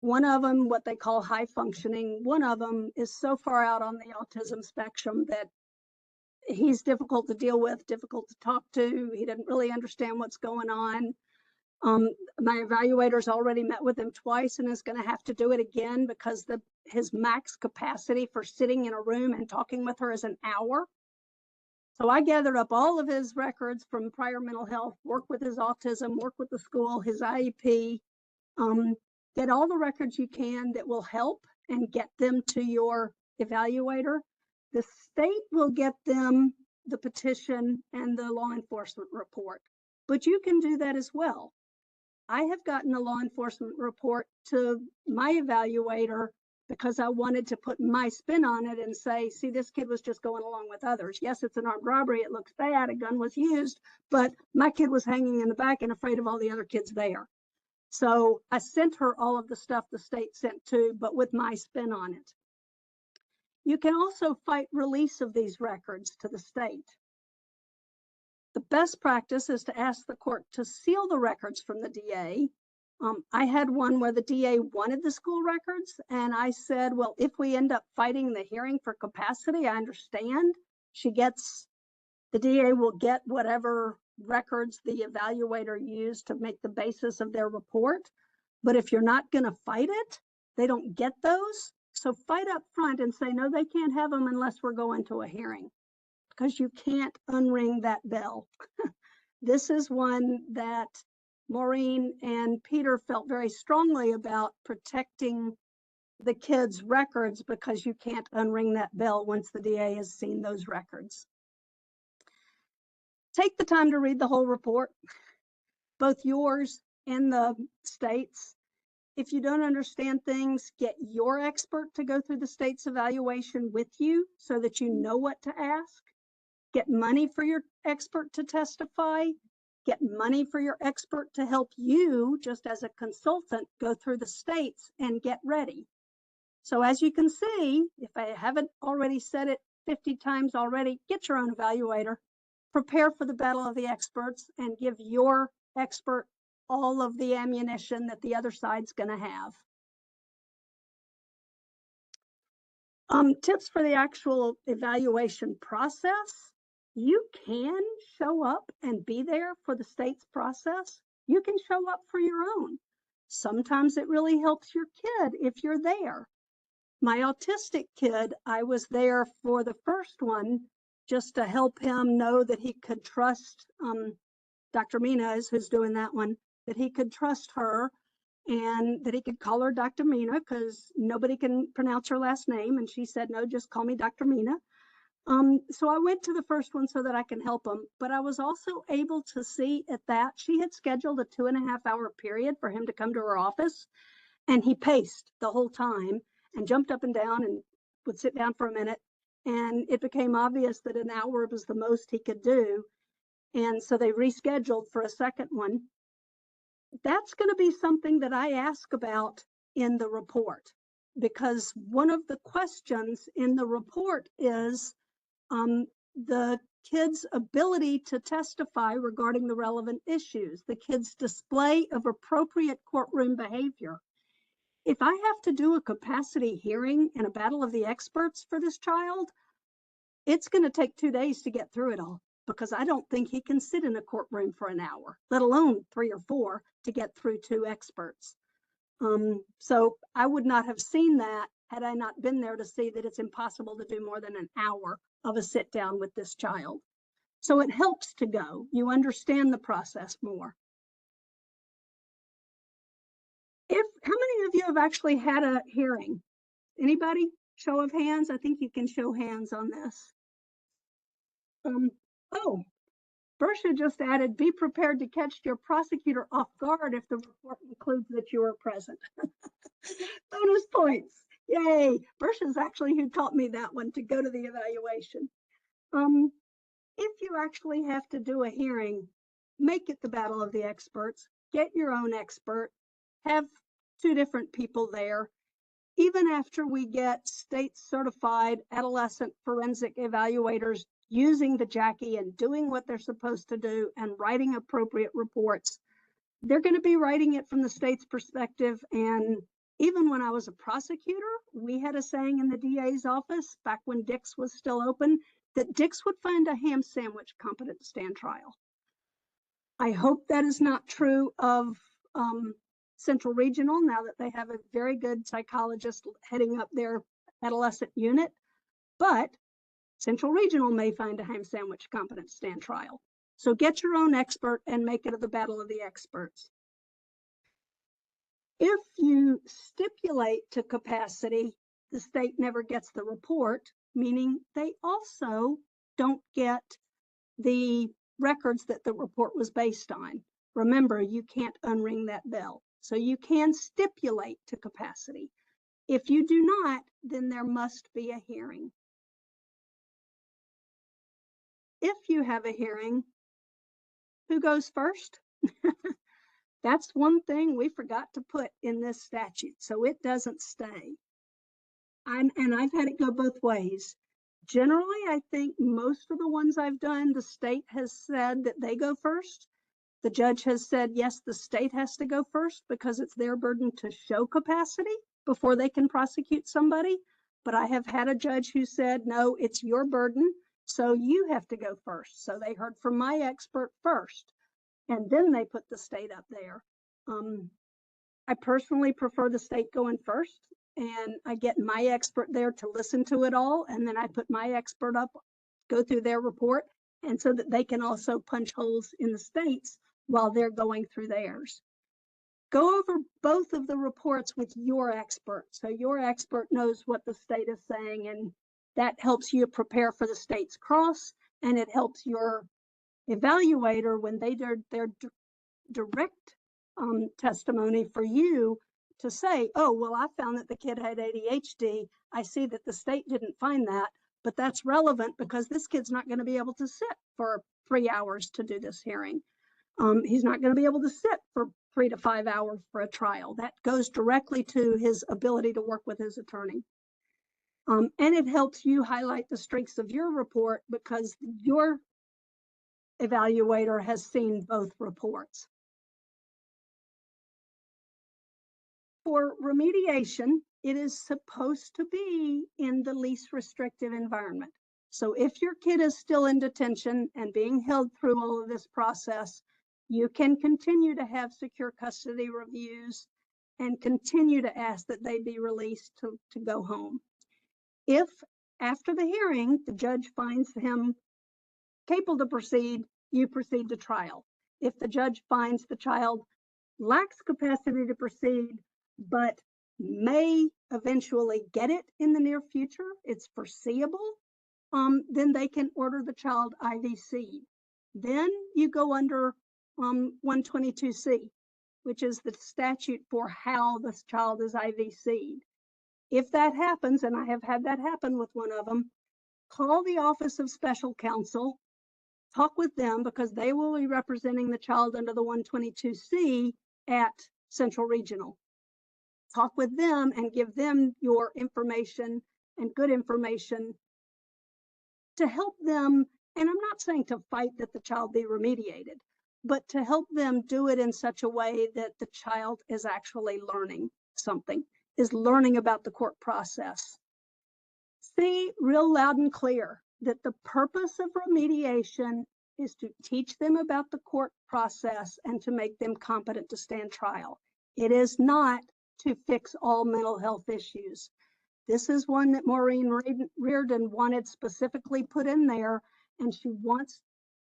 One of them, what they call high functioning, one of them is so far out on the autism spectrum that he's difficult to deal with, difficult to talk to. He doesn't really understand what's going on. My evaluator's already met with him twice and is going to have to do it again because his max capacity for sitting in a room and talking with her is an hour. So I gathered up all of his records from prior mental health, work with his autism, work with the school, his IEP, get all the records you can that will help and get them to your evaluator. The state will get them the petition and the law enforcement report, but you can do that as well. I have gotten a law enforcement report to my evaluator because I wanted to put my spin on it and say, see, this kid was just going along with others. Yes, it's an armed robbery. It looks bad. A gun was used, but my kid was hanging in the back and afraid of all the other kids there. So I sent her all of the stuff the state sent too, but with my spin on it. You can also fight release of these records to the state. The best practice is to ask the court to seal the records from the DA. I had one where the DA wanted the school records, and I said, well, if we end up fighting the hearing for capacity, I understand. The DA will get whatever records the evaluator used to make the basis of their report. But if you're not going to fight it, they don't get those. So fight up front and say, no, they can't have them unless we're going to a hearing, because you can't unring that bell. This is one that Maureen and Peter felt very strongly about, protecting the kids' records because you can't unring that bell once the DA has seen those records. Take the time to read the whole report, both yours and the state's. If you don't understand things, get your expert to go through the state's evaluation with you so that you know what to ask. Get money for your expert to testify. Get money for your expert to help you, just as a consultant, go through the states and get ready. So as you can see, if I haven't already said it 50 times already, get your own evaluator, prepare for the battle of the experts, and give your expert all of the ammunition that the other side's going to have. Tips for the actual evaluation process. You can show up and be there for the state's process. You can show up for your own. Sometimes it really helps your kid if you're there. My autistic kid, I was there for the first one just to help him know that he could trust Dr. Mina is who's doing that one, that he could trust her and that he could call her Dr. Mina because nobody can pronounce her last name. And she said, no, just call me Dr. Mina. So I went to the first one so that I can help him, but I was also able to see at that she had scheduled a 2.5-hour period for him to come to her office, and he paced the whole time and jumped up and down and would sit down for a minute. And it became obvious that an hour was the most he could do. And so they rescheduled for a second one. That's going to be something that I ask about in the report, because one of the questions in the report is the kid's ability to testify regarding the relevant issues, the kid's display of appropriate courtroom behavior. If I have to do a capacity hearing and a battle of the experts for this child, it's going to take 2 days to get through it all, because I don't think he can sit in a courtroom for an hour, let alone 3 or 4 to get through 2 experts. So I would not have seen that had I not been there to see that it's impossible to do more than an hour of a sit down with this child. So it helps to go. You understand the process more. How many of you have actually had a hearing? Anybody? Show of hands. I think you can show hands on this. Oh, Bersha just added, be prepared to catch your prosecutor off guard if the report includes that you were present. Bonus points. Yay. Bersha's actually who taught me that one, to go to the evaluation. If you actually have to do a hearing, make it the battle of the experts. Get your own expert. Have 2 different people there. Even after we get state certified adolescent forensic evaluators using the Jackie and doing what they're supposed to do and writing appropriate reports, they're going to be writing it from the state's perspective. And even when I was a prosecutor, we had a saying in the DA's office back when Dick's was still open, that Dick's would find a ham sandwich competent to stand trial. I hope that is not true of Central Regional, now that they have a very good psychologist heading up their adolescent unit, but Central Regional may find a ham sandwich competent to stand trial. So get your own expert and make it the battle of the experts. If you stipulate to capacity, the state never gets the report, meaning they also don't get the records that the report was based on. Remember, you can't unring that bell. So you can stipulate to capacity. If you do not, then there must be a hearing. If you have a hearing, who goes first? That's one thing we forgot to put in this statute, so it doesn't stay. And I've had it go both ways. Generally, I think most of the ones I've done, the state has said that they go first. The judge has said, yes, the state has to go first because it's their burden to show capacity before they can prosecute somebody. But I have had a judge who said, no, it's your burden, so you have to go first. So they heard from my expert first, and then they put the state up there. I personally prefer the state going first, and I get my expert there to listen to it all, and then I put my expert up, go through their report, and so that they can also punch holes in the states while they're going through theirs. Go over both of the reports with your expert. So your expert knows what the state is saying, and that helps you prepare for the state's cross, and it helps your evaluator when they do their direct testimony for you to say, oh, well, I found that the kid had ADHD. I see that the state didn't find that, but that's relevant because this kid's not going to be able to sit for 3 hours to do this hearing. He's not going to be able to sit for 3 to 5 hours for a trial. That goes directly to his ability to work with his attorney. And it helps you highlight the strengths of your report because your evaluator has seen both reports. For remediation, it is supposed to be in the least restrictive environment. So if your kid is still in detention and being held through all of this process, you can continue to have secure custody reviews and continue to ask that they be released to go home. If after the hearing, the judge finds him capable to proceed, you proceed to trial. If the judge finds the child lacks capacity to proceed, but may eventually get it in the near future, it's foreseeable, then they can order the child IVC. Then you go under 122C, which is the statute for how this child is IVC'd. If that happens, and I have had that happen with one of them, call the Office of Special Counsel, talk with them because they will be representing the child under the 122C at Central Regional. Talk with them and give them your information and good information to help them. And I'm not saying to fight that the child be remediated, but to help them do it in such a way that the child is actually learning something, is learning about the court process. See real loud and clear that the purpose of remediation is to teach them about the court process and to make them competent to stand trial. It is not to fix all mental health issues. This is one that Maureen Reardon wanted specifically put in there, and she wants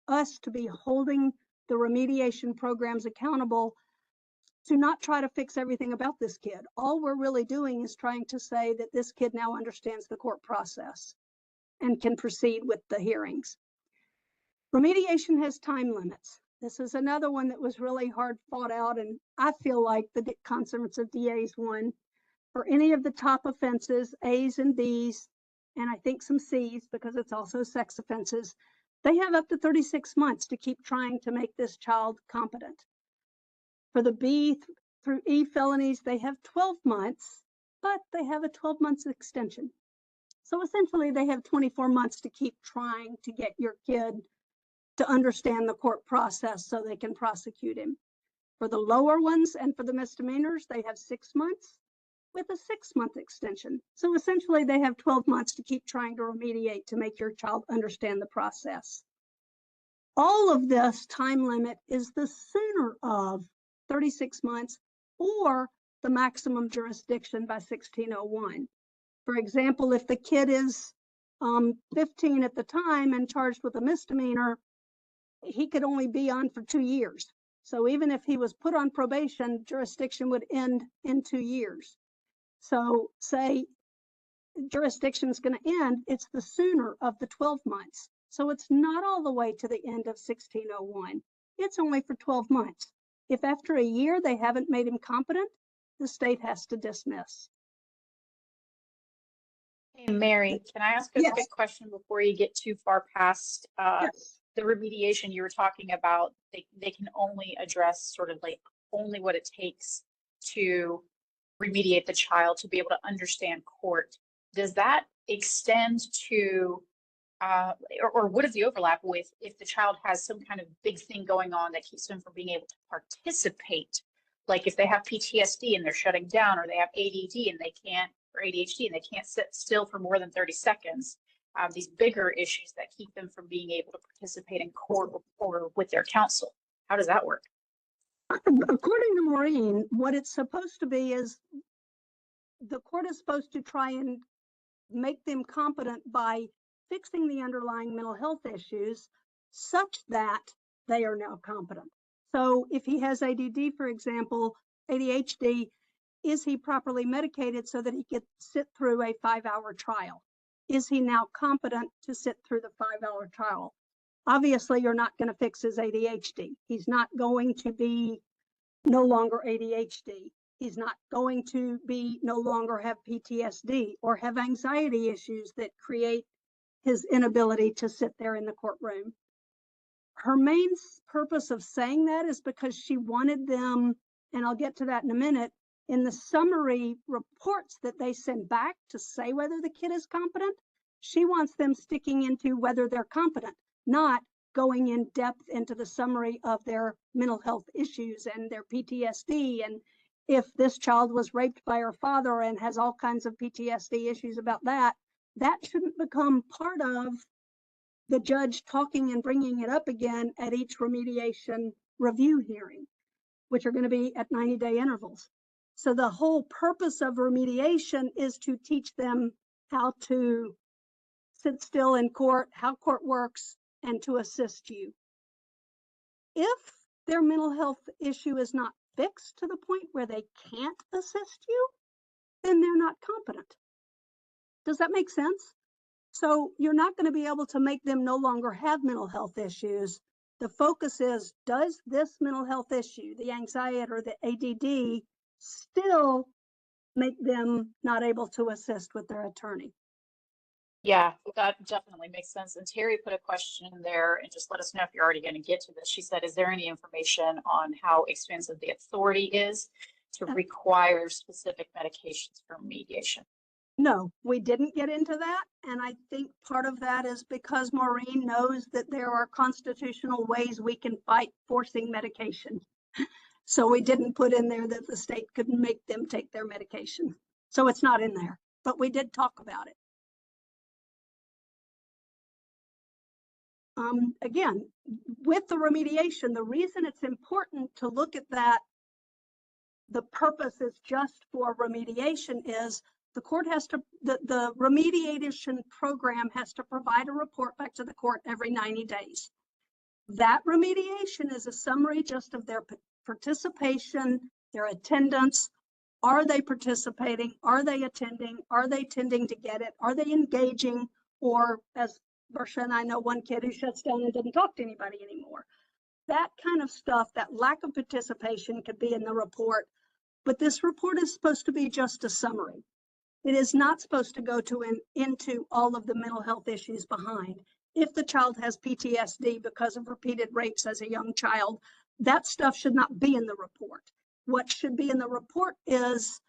us to be holding the remediation programs accountable to not try to fix everything about this kid. All we're really doing is trying to say that this kid now understands the court process and can proceed with the hearings. Remediation has time limits. This is another one that was really hard fought out, and I feel like the Conference of DAs won. For any of the top offenses, A's and B's, and I think some C's because it's also sex offenses, they have up to 36 months to keep trying to make this child competent. For the B through E felonies, they have 12 months, but they have a 12 months extension. So essentially they have 24 months to keep trying to get your kid to understand the court process so they can prosecute him. For the lower ones and for the misdemeanors, they have 6 months with a 6-month extension. So essentially they have 12 months to keep trying to remediate to make your child understand the process. All of this time limit is the sooner of 36 months or the maximum jurisdiction by 1601. For example, if the kid is 15 at the time and charged with a misdemeanor, he could only be on for 2 years. So even if he was put on probation, jurisdiction would end in 2 years. So say jurisdiction is going to end, it's the sooner of the 12 months. So it's not all the way to the end of 1601. It's only for 12 months. If after a year they haven't made him competent, the state has to dismiss.
Hey, Mary, can I ask a
Yes.
quick question before you get too far past
Yes.
the remediation you were talking about? They can only address sort of like only what it takes to remediate the child to be able to understand court. Does that extend to, or what is the overlap with if the child has some kind of big thing going on that keeps them from being able to participate? Like if they have PTSD and they're shutting down, or they have ADD and they can't, or ADHD and they can't sit still for more than 30 seconds, these bigger issues that keep them from being able to participate in court or with their counsel. How does that work?
According to Maureen, what it's supposed to be is the court is supposed to try and make them competent by fixing the underlying mental health issues such that they are now competent. So if he has ADD, for example, ADHD, is he properly medicated so that he could sit through a 5-hour trial? Is he now competent to sit through the 5-hour trial? Obviously, you're not going to fix his ADHD. He's not going to be no longer ADHD. He's not going to be no longer have PTSD or have anxiety issues that create his inability to sit there in the courtroom. Her main purpose of saying that is because she wanted them, and I'll get to that in a minute, in the summary reports that they send back to say whether the kid is competent, she wants them sticking into whether they're competent, not going in depth into the summary of their mental health issues and their PTSD. And if this child was raped by her father and has all kinds of PTSD issues about that, that shouldn't become part of the judge talking and bringing it up again at each remediation review hearing, which are going to be at 90-day intervals. So the whole purpose of remediation is to teach them how to sit still in court, how court works, and to assist you. If their mental health issue is not fixed to the point where they can't assist you, then they're not competent. Does that make sense? So you're not going to be able to make them no longer have mental health issues. The focus is, does this mental health issue, the anxiety or the ADD, still make them not able to assist with their attorney?
Yeah, that definitely makes sense. And Terry put a question in there, and just let us know if you're already going to get to this. She said, is there any information on how expensive the authority is to require specific medications for remediation?
No, we didn't get into that. And I think part of that is because Maureen knows that there are constitutional ways we can fight forcing medication. So we didn't put in there that the state could make them take their medication. So it's not in there, but we did talk about it. Again, with the remediation, the reason it's important to look at that, the purpose is just for remediation, is the court has to, the remediation program has to provide a report back to the court every 90 days. That remediation is a summary just of their participation, their attendance. Are they participating? Are they attending? Are they tending to get it? Are they engaging? Or, as Bersha and I know, one kid who shuts down and doesn't talk to anybody anymore. That kind of stuff, that lack of participation, could be in the report. But this report is supposed to be just a summary. It is not supposed to go into all of the mental health issues behind. If the child has PTSD because of repeated rapes as a young child, that stuff should not be in the report. What should be in the report is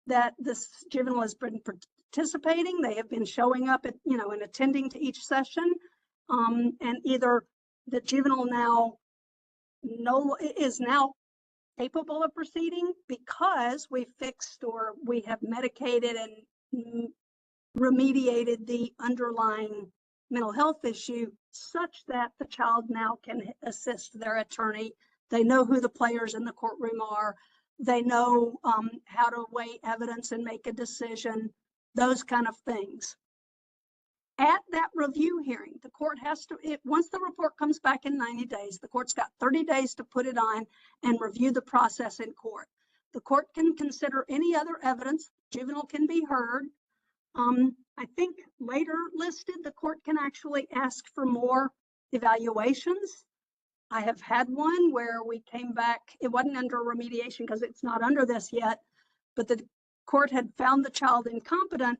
that this juvenile has been participating, they have been showing up at, and attending to each session, and either the juvenile now is now capable of proceeding because we fixed or we have medicated and remediated the underlying mental health issue such that the child now can assist their attorney. They know who the players in the courtroom are. They know how to weigh evidence and make a decision, those kind of things. At that review hearing, the court has to, once the report comes back in 90 days, the court's got 30 days to put it on and review the process in court. The court can consider any other evidence. Juvenile can be heard. I think later listed, the court can actually ask for more evaluations. I have had one where we came back, it wasn't under remediation because it's not under this yet, but the court had found the child incompetent,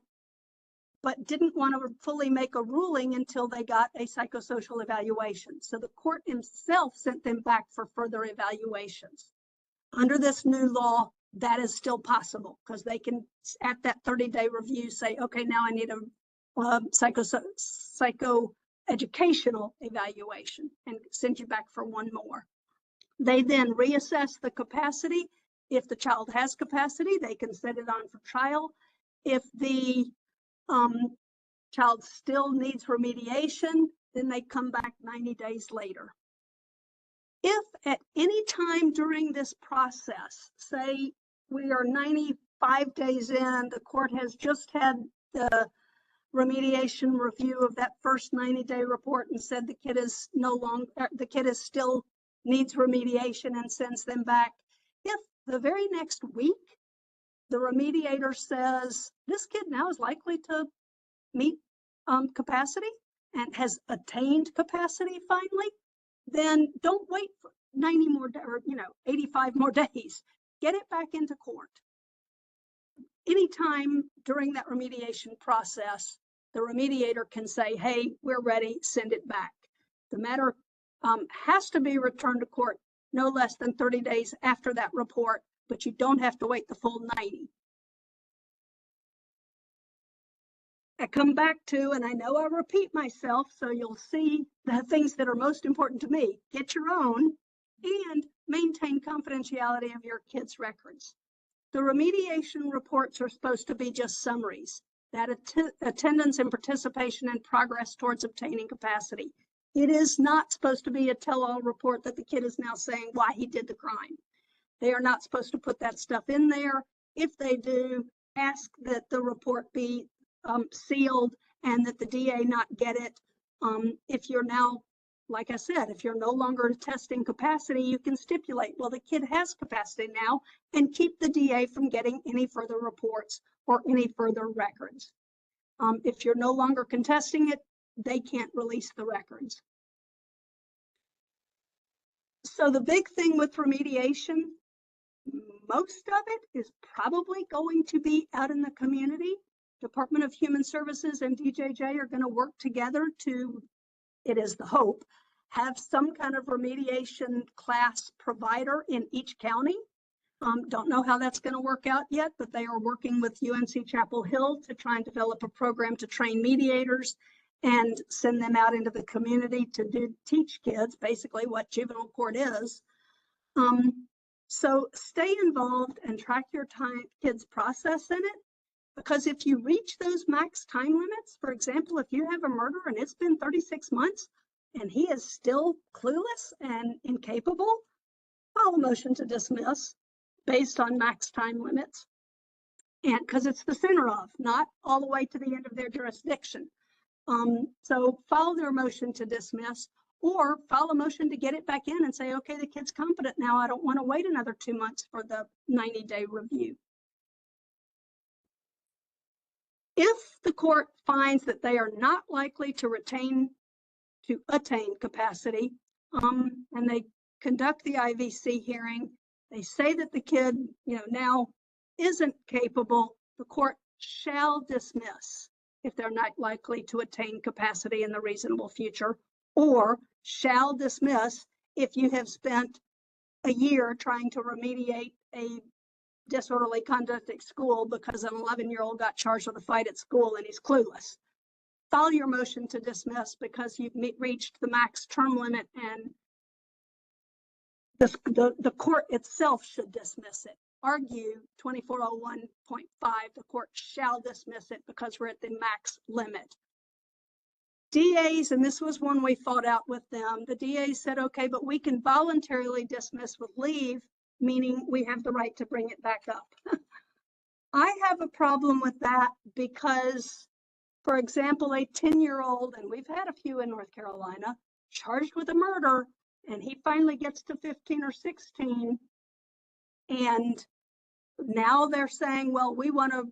but didn't want to fully make a ruling until they got a psychosocial evaluation. So the court himself sent them back for further evaluations. Under this new law, that is still possible because they can, at that 30-day review, say, okay, now I need a psychoeducational evaluation and send you back for one more. They then reassess the capacity. If the child has capacity, they can set it on for trial. If the child still needs remediation, then they come back 90 days later. If at any time during this process, say we are 95 days in, the court has just had the remediation review of that first 90-day report and said the kid is no longer, the kid is still needs remediation and sends them back. If The very next week, the remediator says, this kid now is likely to meet capacity and has attained capacity finally, then don't wait for 90 more, or 85 more days. Get it back into court. Anytime during that remediation process, the remediator can say, hey, we're ready, send it back. The matter has to be returned to court no less than 30 days after that report, but you don't have to wait the full 90. I come back to, and I know I repeat myself, so you'll see the things that are most important to me. Get your own and maintain confidentiality of your kids' records. The remediation reports are supposed to be just summaries, that attendance and participation and progress towards obtaining capacity. It is not supposed to be a tell-all report that the kid is now saying why he did the crime. They are not supposed to put that stuff in there. If they do, ask that the report be sealed and that the DA not get it. If you're now, like I said, if you're no longer testing capacity, you can stipulate, well, the kid has capacity now, and keep the DA from getting any further reports or any further records. If you're no longer contesting it, they can't release the records. So the big thing with remediation, most of it is probably going to be out in the community. Department of Human Services and DJJ are going to work together to, it is the hope, have some kind of remediation class provider in each county. Don't know how that's going to work out yet, but they are working with UNC Chapel Hill to try and develop a program to train mediators and send them out into the community to teach kids basically what juvenile court is. So stay involved and track your kids' process in it, because if you reach those max time limits, for example, if you have a murder and it's been 36 months and he is still clueless and incapable, file a motion to dismiss based on max time limits. And because it's the center of, not all the way to the end of their jurisdiction. So file their motion to dismiss, or file a motion to get it back in and say, okay, the kid's competent now. I don't want to wait another 2 months for the 90-day review. If the court finds that they are not likely to attain capacity, and they conduct the IVC hearing, they say that the kid, now isn't capable, the court shall dismiss if they're not likely to attain capacity in the reasonable future, or shall dismiss if you have spent a year trying to remediate a disorderly conduct at school because an 11-year-old got charged with a fight at school and he's clueless. File your motion to dismiss because you've reached the max term limit, and the court itself should dismiss it. Argue 2401.5, the court shall dismiss it because we're at the max limit. DAs, and this was one we fought out with them, the DAs said, okay, but we can voluntarily dismiss with leave, meaning we have the right to bring it back up. I have a problem with that because, for example, a 10-year-old, and we've had a few in North Carolina, charged with a murder, and he finally gets to 15 or 16, and now they're saying, well, we want to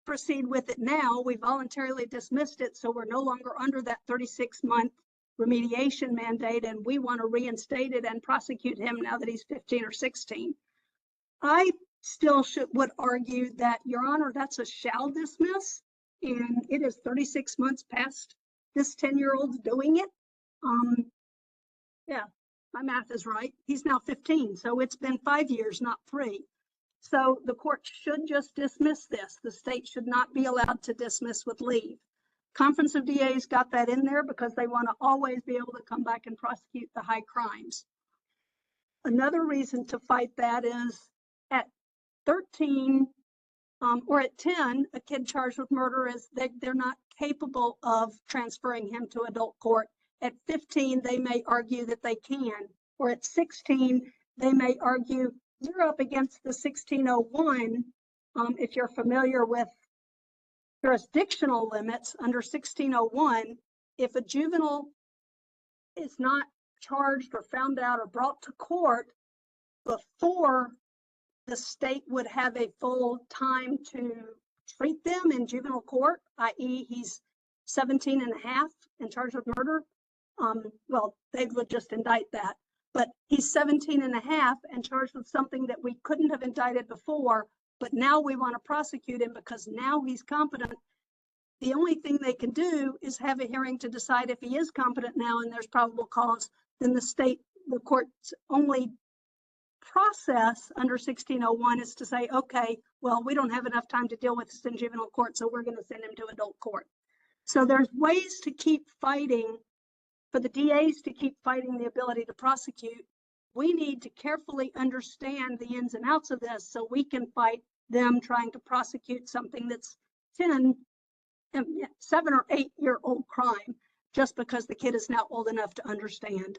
proceed with it now. We voluntarily dismissed it, so we're no longer under that 36-month remediation mandate, and we want to reinstate it and prosecute him now that he's 15 or 16. I still would argue that, Your Honor, that's a shall dismiss, and it is 36 months past this 10-year-old's doing it. Yeah, my math is right. He's now 15, so it's been 5 years, not 3. So the court should just dismiss this. The state should not be allowed to dismiss with leave. Conference of DAs got that in there because they want to always be able to come back and prosecute the high crimes. Another reason to fight that is at 13 or at 10, a kid charged with murder is they're not capable of transferring him to adult court. At 15, they may argue that they can, or at 16, they may argue you're up against the 1601. If you're familiar with jurisdictional limits under 1601, if a juvenile is not charged or found out or brought to court before the state would have a full time to treat them in juvenile court, i.e. he's 17 and a half and charged with murder. Well, they would just indict that, but he's 17 and a half and charged with something that we couldn't have indicted before, but now we want to prosecute him because now he's competent. The only thing they can do is have a hearing to decide if he is competent now and there's probable cause. Then the court's only process under 1601 is to say, okay, well, we don't have enough time to deal with this in juvenile court, so we're going to send him to adult court. So there's ways to keep fighting, for the DAs to keep fighting the ability to prosecute. We need to carefully understand the ins and outs of this so we can fight them trying to prosecute something that's 7 or 8 year old crime just because the kid is now old enough to understand.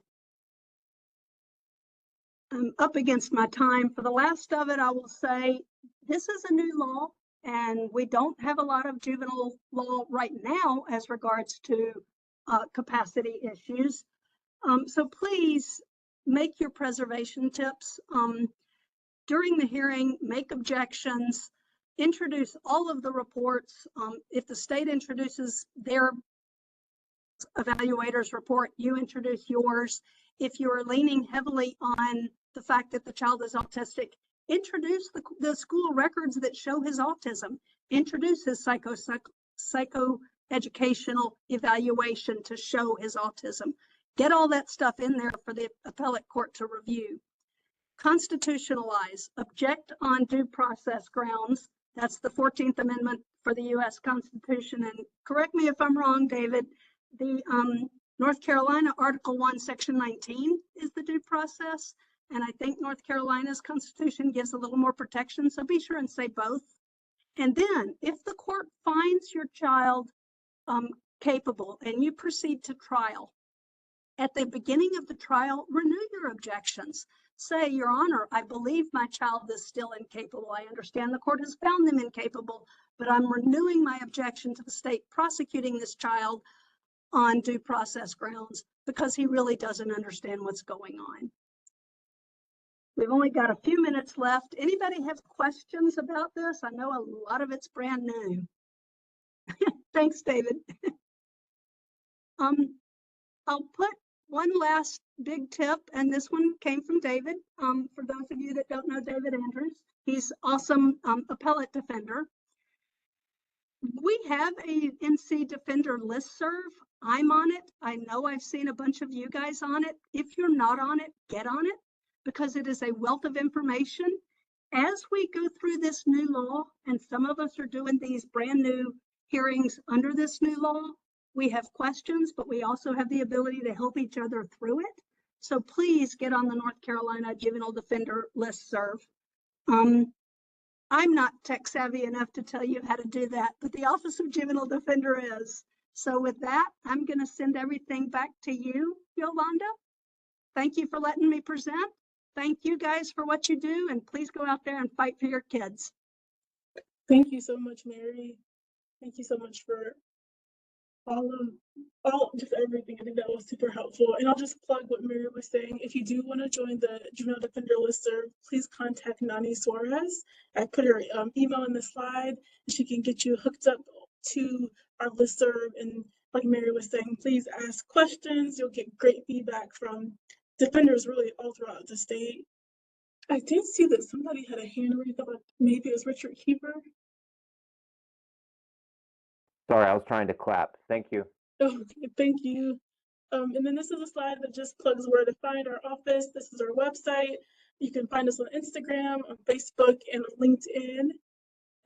I'm up against my time. For the last of it, I will say this is a new law and we don't have a lot of juvenile law right now as regards to capacity issues. So please make your preservation tips. During the hearing, make objections, introduce all of the reports. If the state introduces their evaluator's report, you introduce yours. If you're leaning heavily on the fact that the child is autistic, introduce the school records that show his autism. Introduce his psychoeducational evaluation to show his autism. Get all that stuff in there for the appellate court to review. Constitutionalize, object on due process grounds. That's the 14th Amendment for the U.S. Constitution. And correct me if I'm wrong, David, the North Carolina Article 1, Section 19 is the due process. And I think North Carolina's Constitution gives a little more protection. So be sure and say both. And then if the court finds your child capable and you proceed to trial, at the beginning of the trial, renew your objections. Say, Your Honor, I believe my child is still incapable. I understand the court has found them incapable, but I'm renewing my objection to the state prosecuting this child on due process grounds because he really doesn't understand what's going on. We've only got a few minutes left. Anybody have questions about this? I know a lot of it's brand new. Thanks, David. I'll put one last big tip, and this one came from David. For those of you that don't know David Andrews, he's awesome appellate defender. We have a NC Defender listserv. I'm on it. I know I've seen a bunch of you guys on it. If you're not on it, get on it because it is a wealth of information. As we go through this new law, and some of us are doing these brand new hearings under this new law, we have questions, but we also have the ability to help each other through it. So please get on the North Carolina Juvenile Defender listserv. I'm not tech savvy enough to tell you how to do that, but the Office of Juvenile Defender is. So with that, I'm going to send everything back to you, Yolanda. Thank you for letting me present. Thank you guys for what you do, and please go out there and fight for your kids.
Thank you so much, Mary. Thank you so much for just everything. I think that was super helpful. And I'll just plug what Mary was saying. If you do want to join the Juvenile Defender listserv, please contact Nani Suarez. I put her email in the slide, and she can get you hooked up to our listserv. And like Mary was saying, please ask questions. You'll get great feedback from defenders really all throughout the state. I did see that somebody had a hand raised up. Maybe it was Richard Keeper.
Sorry, I was trying to clap. Thank you.
Okay, thank you. And then this is a slide that just plugs where to find our office. This is our website. You can find us on Instagram, on Facebook, and on LinkedIn.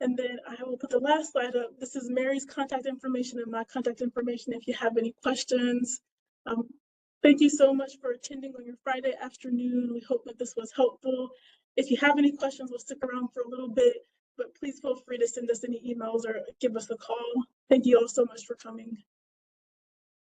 And then I will put the last slide up. This is Mary's contact information and my contact information if you have any questions. Thank you so much for attending on your Friday afternoon. We hope that this was helpful. If you have any questions, we'll stick around for a little bit, but please feel free to send us any emails or give us a call. Thank you all so much for coming.